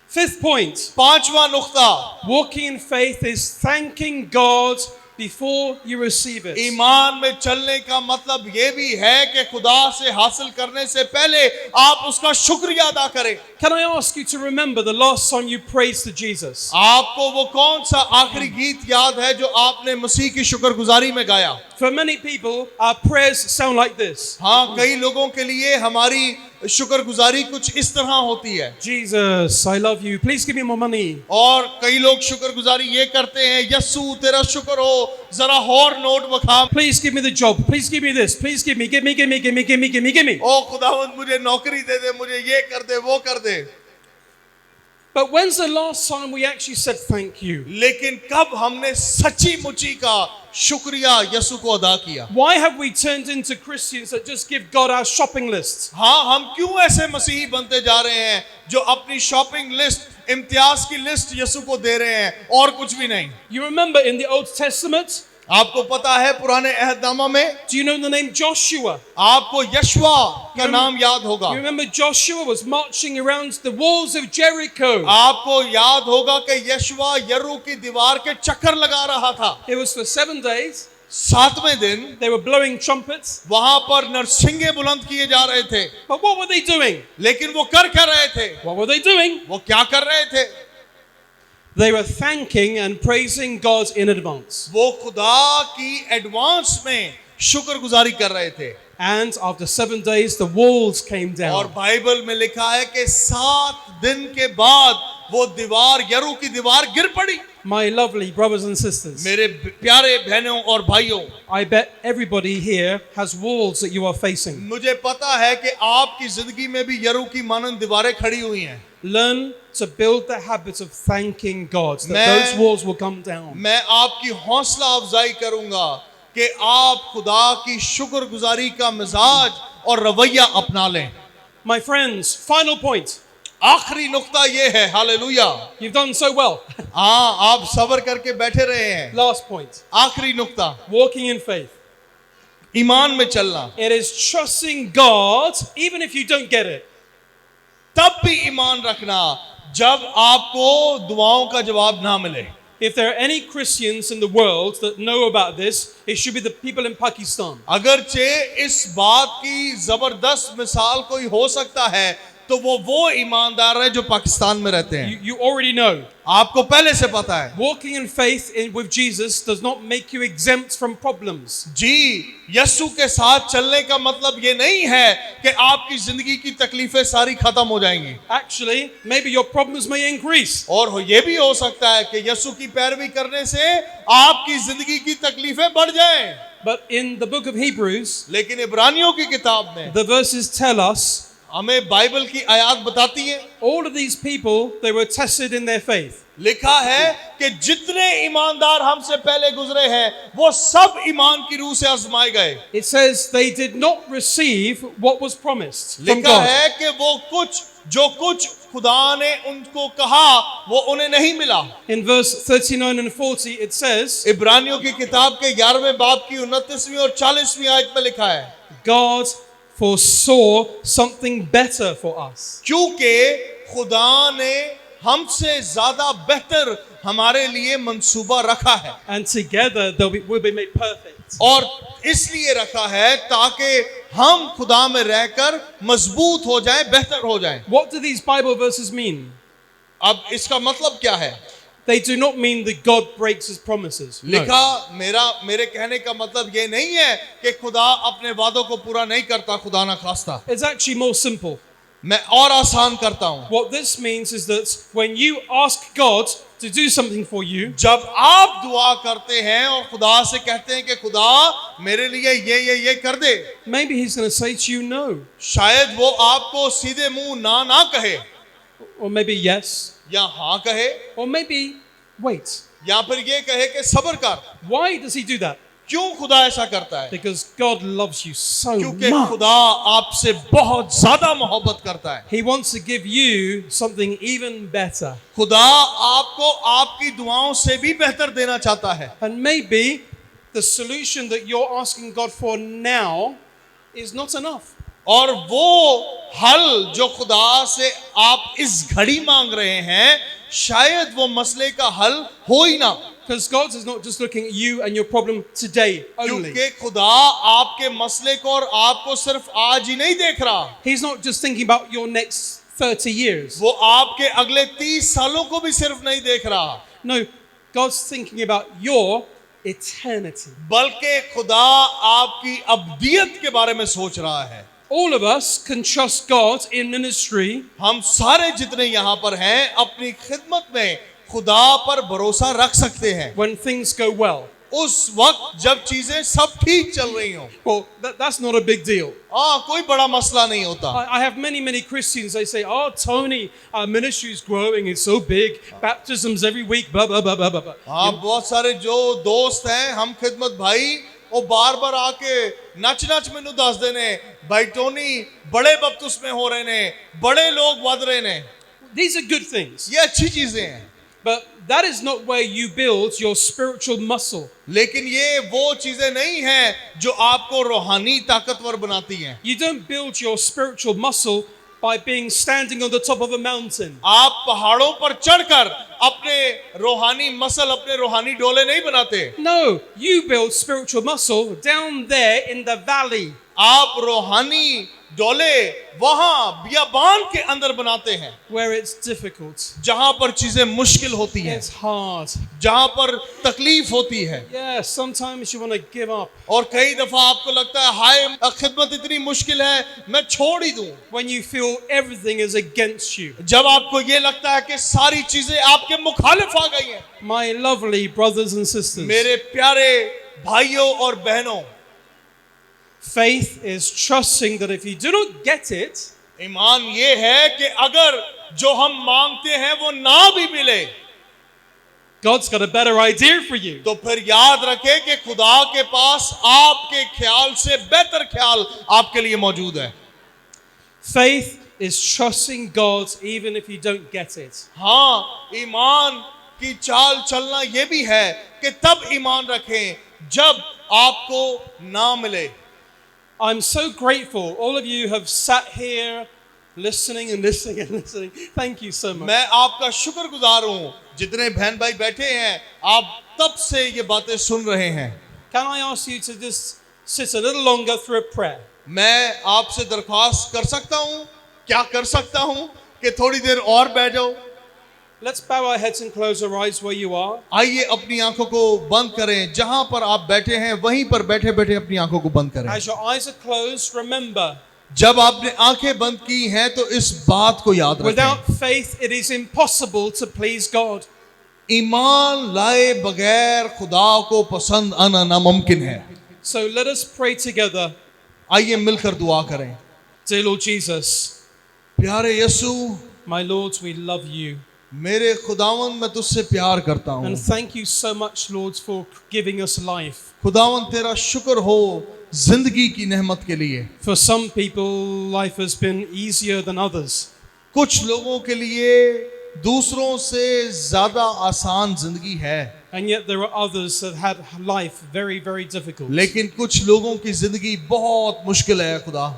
Fifth point, पांचवा नुक्ता, walking in faith is thanking God before you receive it. ईमान में चलने का मतलब ये भी है कि खुदा से हासिल करने से पहले आप उसका शुक्रिया अदा करें। Can I ask you to remember the last time you praised to Jesus? आपको वो कौन सा आखिरी गीत याद है जो आपने मसीह की शुक्रगुजारी में गाया? For many people, our prayers sound like this. हाँ, कई लोगों के लिए हमारी शुक्रगुजारी कुछ इस तरह होती है। Jesus, I love you. Please give me more money. और कई लोग शुक्रगुजारी ये करते हैं, यस्सु तेरा शुक्र हो, जरा और note बखा। Please give me the job. Please give me this. Please give me. ओ खुदावंद मुझे नौकरी दे दे, मुझे ये कर दे, वो कर दे। But when's the last time we actually said thank you? लेकिन कब हमने सच्ची मुची का शुक्रिया यीशु को अदा किया? Why have we turned into Christians that just give God our shopping list? हाँ, हम क्यों ऐसे मसीही बनते जा रहे हैं जो अपनी शॉपिंग लिस्ट, इम्तियाज की लिस्ट यीशु को दे रहे हैं और कुछ भी नहीं? You remember in the Old Testament? आपको पता है पुराने अहदनामा में? Do you know the name Joshua? आपको यशवा का नाम याद होगा। You remember Joshua was marching around the walls of Jericho. आपको याद होगा कि यशवा यरू की दीवार के चक्कर लगा रहा था। It was for 7 days. 7वें दिन they were blowing trumpets. वहां पर नरसिंगे बुलंद किए जा रहे थे, But what were they doing? लेकिन वो कर क्या रहे थे? What were they doing? वो क्या कर रहे थे? They were thanking and praising God in advance. वो खुदा की एडवांस में शुक्रगुजारी कर रहे थे। And after 7 days, the walls came और down. बाइबल में लिखा है कि 7 दिन के बाद वो दीवार, यरू की दीवार गिर पड़ी। My lovely brothers and sisters, मेरे प्यारे बहनों और भाइयों, I bet everybody here has walls that you are facing. मुझे पता है कि आपकी जिंदगी में भी यरू की मानंद दीवारें खड़ी हुई हैं। Learn to build the habit of thanking God, that मैं- those walls will come down. मैं आपकी हौसला अफजाई करूंगा कि आप खुदा की शुक्रगुजारी का मिजाज और रवैया अपना लें। My friends, final point. आखिरी नुक्ता ये है, hallelujah. You've done so well. हाँ, आप सब्र करके बैठे रहे हैं। Last point. आखिरी नुक्ता, Walking in faith. ईमान में चलना। It is trusting God even if you don't get it. तब भी ईमान रखना जब आपको दुआओं का जवाब ना मिले। If there are any Christians in the world that know about this, it should be the people in Pakistan. अगरचे इस बात की जबरदस्त मिसाल कोई हो सकता है तो वो ईमानदार है जो पाकिस्तान में रहते हैं। You already know. आपको पहले से पता है। Walking in faith with Jesus does not make you exempt from problems. जी, यीशु के साथ चलने का मतलब ये नहीं है कि आपकी जिंदगी की तकलीफें सारी खत्म हो जाएंगी। Actually, maybe your problems may increase. और ये भी हो सकता है कि यीशु की पैरवी करने से आपकी जिंदगी की तकलीफें बढ़ जाएं। But in the book of Hebrews, लेकिन इब्रानियों की किताब में the verses tell us हमें बाइबल की आयत बताती है, all of these people, they were tested in their faith. लिखा है कि जितने ईमानदार हमसे पहले गुजरे हैं वो सब ईमान की रूह से आजमाए गए। It says they did not receive what was promised from लिखा God. है कि वो जो कुछ खुदा ने उनको कहा वो उन्हें नहीं मिला। In verse 39 and 40, it says, इब्रानियों की किताब के 11वें बाब की 29वीं और 40वीं आयत में लिखा है, God foresaw something better for us. क्योंकि खुदा ने हमसे ज्यादा बेहतर हमारे लिए मंसूबा रखा है And together we'll be made perfect. और इसलिए रखा है ताकि हम खुदा में रहकर मजबूत हो जाएं, बेहतर हो जाएं। What do these Bible verses mean? अब इसका मतलब क्या है? They do not mean that God breaks his promises. No. लिखा मेरे कहने का मतलब ये नहीं है कि खुदा अपने वादों को पूरा नहीं करता, खुदा ना खास्ता। It's actually more simple. मैं और आसान करता हूं। What this means is that when you ask God to do something for you, जब आप दुआ करते हैं और खुदा से कहते हैं कि खुदा मेरे लिए ये कर दे, maybe he's going to say to you no, शायद वो आपको सीधे मुंह ना कहे, or maybe yes, या हाँ कहे, or maybe wait. या फिर ये कहे कि सब्र कर। Why does he do that? क्यों खुदा ऐसा करता है? Because God loves you so क्योंकि much. खुदा आपसे बहुत ज्यादा मोहब्बत करता है। He wants to give you something even better. खुदा आपको आपकी दुआओं से भी बेहतर देना चाहता है। And maybe the solution that you're asking God for now is not enough. और वो हल जो खुदा से आप इस घड़ी मांग रहे हैं शायद वो मसले का हल हो ही ना। Because God is not just looking at you and your problem today only. क्योंकि खुदा आपके मसले को और आपको सिर्फ आज ही नहीं देख रहा, He's not just thinking about your next 30 years. वो आपके अगले 30 सालों को भी सिर्फ नहीं देख रहा, No, God's thinking about your eternity. बल्कि खुदा आपकी अब्दियत के बारे में सोच रहा है। All of us can trust God in ministry हम सारे जितने यहाँ पर हैं अपनी खिदमत में खुदा पर भरोसा रख सकते हैं when things go well. उस वक्त जब चीजें सब ठीक चल रही हों। Well, that's not a big deal. कोई बड़ा मसला नहीं होता। I have many Christians, they say, oh, Tony, our ministry is growing, it's so big, baptisms every week, blah, blah, blah, blah, blah. बहुत सारे जो दोस्त हैं हम खिदमत भाई वो बार आके नच मैनू दस देने भाई टोनी बड़े बपतिस्मे हो रहे ने, बड़े लोग वध रहे ने। These are good things. ये अच्छी चीजें हैं, But that is not where you build your spiritual muscle. लेकिन ये वो चीजें नहीं हैं जो आपको रूहानी ताकतवर बनाती हैं। You don't build your spiritual muscle by being standing on the top of a mountain. आप पहाड़ों पर चढ़कर अपने रूहानी मसल, अपने रूहानी डोले नहीं बनाते। No, you build spiritual muscle down there in the valley. आप रूहानी डोले वहां बियाबान के अंदर बनाते हैं, Where it's difficult, जहां पर चीजें मुश्किल होती हैं, it's hard. जहां पर तकलीफ होती है। Yeah, sometimes you want to give up. और कई दफा आपको लगता है हाय खिदमत इतनी मुश्किल है, मैं छोड़ ही दूं। When you feel everything is against you. जब आपको ये लगता है कि सारी चीजें आपके मुखालिफ आ गई हैं। My lovely brothers and sisters, मेरे प्यारे भाइयों और बहनों, faith is trusting that if you do not get it, ईमान ये है कि अगर जो हम मांगते हैं वो ना भी मिले, God's got a better idea for you. तो फिर याद रखें कि खुदा के पास आपके ख्याल से बेहतर ख्याल आपके लिए मौजूद है। Faith is trusting God even if you don't get it. हाँ, ईमान की चाल चलना ये भी है कि तब ईमान रखें जब आपको ना मिले। I'm so grateful. All of you have sat here listening and listening and listening. Thank you so much. मैं आपका शुक्रगुजार हूँ, जितने बहन भाई बैठे हैं, आप तब से ये बातें सुन रहे हैं। Can I ask you to just sit a little longer through a prayer? मैं आपसे दरख्वास्त कर सकता हूँ, क्या कर सकता हूँ कि थोड़ी देर और बैठ जाओ। Let's bow our heads and close our eyes where you are. आइए अपनी आंखों को बंद करें, जहां पर आप बैठे हैं वहीं पर बैठे बैठे अपनी आंखों को बंद करें। As your eyes are closed, remember, जब आपने आंखें बंद की हैं तो इस बात को याद रखें, without faith it is impossible to please God. ईमान लाए बगैर खुदा को पसंद आना नामुमकिन है। So let us pray together. आइए मिलकर दुआ करें। Dear Lord Jesus, प्यारे यीशु, my Lord, we love you. मेरे खुदावन मैं तुझसे प्यार करता हूँ। And thank you so much, Lord, for giving us life. खुदावन तेरा शुक्र हो जिंदगी की नेमत के लिए। For some people, life has been easier than others. कुछ लोगों के लिए दूसरों से ज्यादा आसान जिंदगी है, And yet there are others that had life very, very difficult. लेकिन कुछ लोगों की जिंदगी बहुत मुश्किल है। खुदा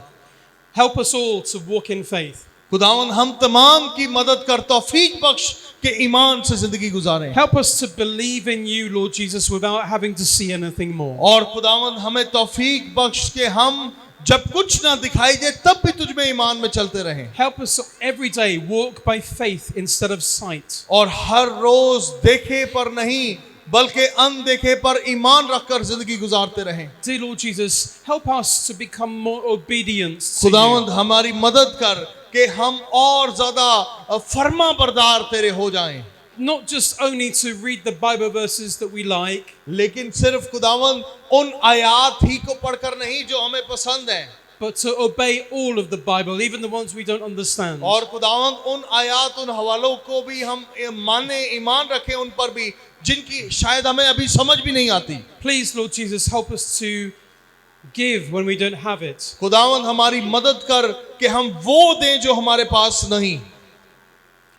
Help us all to walk in faith. खुदावन हम तमाम की मदद कर तौफीक बख्श के ईमान से जिंदगी गुजारें। Help us to believe in you, Lord Jesus, without having to see anything more. और खुदावन हमें तौफीक बख्श के हम जब कुछ ना दिखाई दे तब भी तुझ में ईमान में चलते रहें। Help us every day walk by faith instead of sight. और हर रोज देखे पर नहीं बल्कि अनदेखे पर ईमान रखकर जिंदगी गुजारते रहें। Dear Lord Jesus, help us to become more obedient to खुदावंद you. हमारी मदद कर कि हम और ज्यादा फर्मा बरदार तेरे हो जाएं, Not just only to read the Bible verses that we like, लेकिन सिर्फ खुदावंद उन आयात ही को पढ़कर नहीं जो हमें पसंद हैं, but to obey all of the Bible, even the ones we don't understand. और खुदावंद उन आयात उन हवालों को भी हम माने ईमान रखें उन पर भी जिनकी शायद हमें अभी समझ भी नहीं आती। Please, Lord Jesus, help us to give when we don't have it. खुदावंद हमारी मदद कर कि हम वो दें जो हमारे पास नहीं।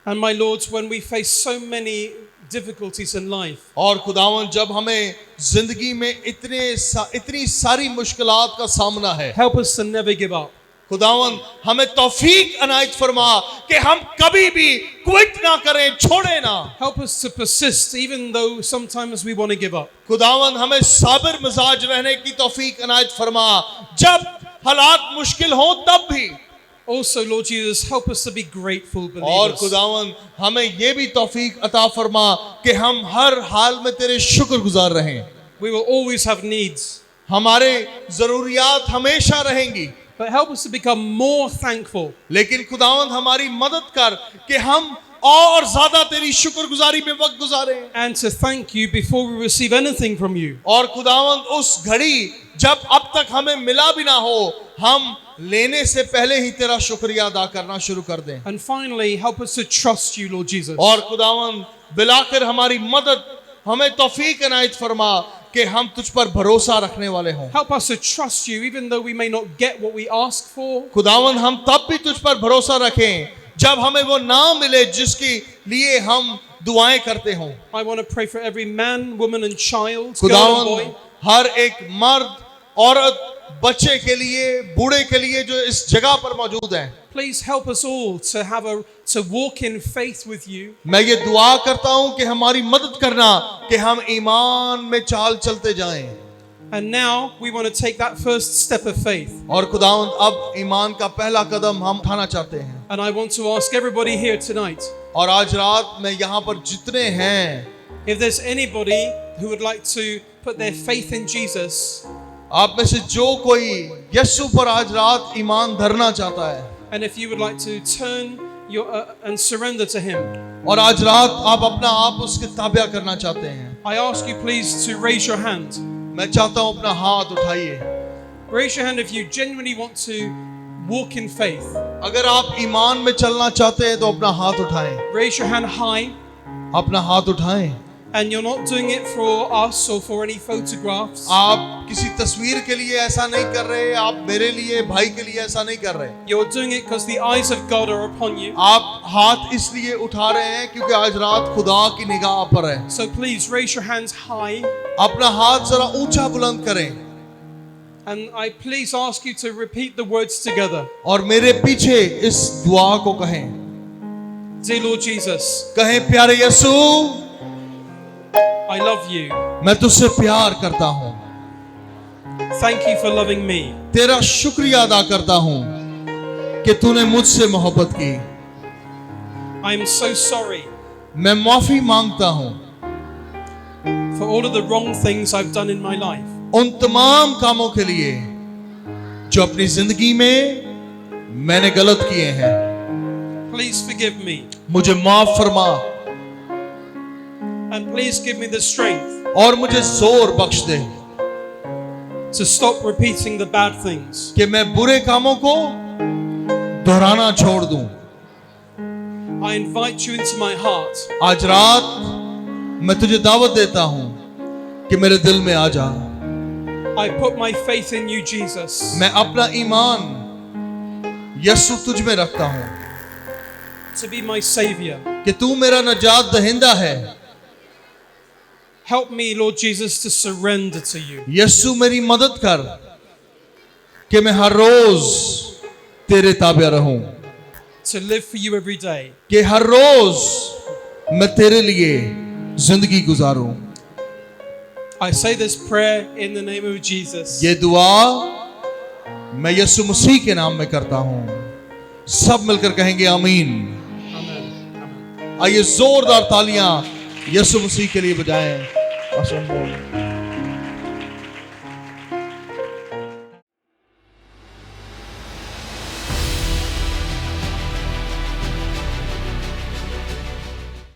And my Lord, when we face so many difficulties in life, और खुदावंद जब हमें जिंदगी में इतनी सारी मुश्किलात का सामना है, help us to never give up. खुदावंद हमें तौफीक अनायत फरमा कि हम कभी भी क्विट ना करें, छोड़े ना। Help us to persist even though sometimes we want to give up. खुदावंद हमें साबिर मिजाज रहने की तौफीक अनायत फरमा, जब हालात मुश्किल हो तब भी। Also, Lord Jesus, help us to be grateful और believers. खुदावंद हमें ये भी तौफीक अता फरमा कि हम हर हाल में तेरे शुक्रगुजार रहें। We will always have needs, हमारे जरूरियात हमेशा रहेंगी, but help us to become more thankful. लेकिन खुदावंद हमारी मदद कर कि हम और ज्यादा तेरी शुक्रगुजारी में वक्त गुजारें। And to thank you before we receive anything from you. और खुदावंद उस घड़ी जब अब तक हमें मिला भी ना हो, हम लेने से पहले ही तेरा शुक्रिया अदा करना शुरू कर दें। And finally, help us to trust you, Lord Jesus. और खुदावंद बिलाकर हमारी मदद हमें तौफीक अनायत फरमा कि हम तुझ पर भरोसा रखने वाले हों। Help us to trust you even though we may not get what we ask for. खुदावंद हम तब भी तुझ पर भरोसा रखें जब हमें वो ना मिले जिसके लिए हम दुआएं करते हों। I want to pray for every man, woman and child, girl and boy. खुदावंद हर एक मर्द, औरत, बच्चे के लिए, बूढ़े के लिए जो इस जगह पर मौजूद हैं, Please help us all to walk in faith with you, मैं ये दुआ करता हूं कि हमारी मदद करना कि हम ईमान में चाल चलते जाएं। and now we want to take that first step of faith. और खुदावंद अब ईमान का पहला कदम हम उठाना चाहते हैं। And I want to ask everybody here tonight, और आज रात में यहाँ पर जितने हैं, if there's anybody who would like to put their faith in Jesus, आप में से जो कोई यीशु पर आज रात ईमान धरना चाहता है, and if you would like to turn your and surrender to Him, और आज रात आप अपना आप उसके ताबिया करना चाहते हैं, I ask you please to raise your hand. मैं चाहता हूं अपना हाथ उठाइए। Raise your hand if you genuinely want to walk in faith. अगर आप ईमान में चलना चाहते हैं तो अपना हाथ उठाएं। Raise your hand high, अपना हाथ उठाएं। and you're not doing it for us or for any photographs. आप किसी तस्वीर के लिए ऐसा नहीं कर रहे, आप मेरे लिए, भाई के लिए ऐसा नहीं कर रहे। You're doing it because the eyes of God are upon you. आप हाथ इसलिए उठा रहे हैं क्योंकि आज रात खुदा की निगाह पर है। So please raise your hands high, अपना हाथ जरा ऊंचा बुलंद करें and I please ask you to repeat the words together. और मेरे पीछे इस दुआ को कहें। Dear Lord Jesus, कहें, प्यारे यीशु, I love you. मैं तुझसे प्यार करता हूँ। Thank you for loving me. तेरा शुक्रिया अदा करता हूँ कि तूने मुझसे मोहब्बत की। I am so sorry मैं माफी मांगता हूँ for all of the wrong things I've done in my life. उन तमाम कामों के लिए जो अपनी जिंदगी में मैंने गलत किए हैं। Please forgive me, मुझे माफ फरमा and please give me the strength और मुझे जोर बख्श दे to stop repeating the bad things. कि मैं बुरे कामों को दोहराना छोड़ दूं। I invite you into my heart. आज रात मैं तुझे दावत देता हूं कि मेरे दिल में आ जा। I put my faith in you, Jesus. मैं अपना ईमान यीशु तुझ में रखता हूं To be my savior. कि तू मेरा नजात दहिंदा है। Help me, Lord Jesus, to surrender to you. यीशु मेरी मदद कर कि मैं हर रोज तेरे ताबे रहूं, To live for you every day. कि हर रोज मैं तेरे लिए जिंदगी गुजारूं। I say this prayer in the name of Jesus. ये दुआ मैं यीशु मसीह के नाम में करता हूं। सब मिलकर कहेंगे आमीन। Amen. आइए जोरदार तालियां यीशु मसीह के लिए बजाएं।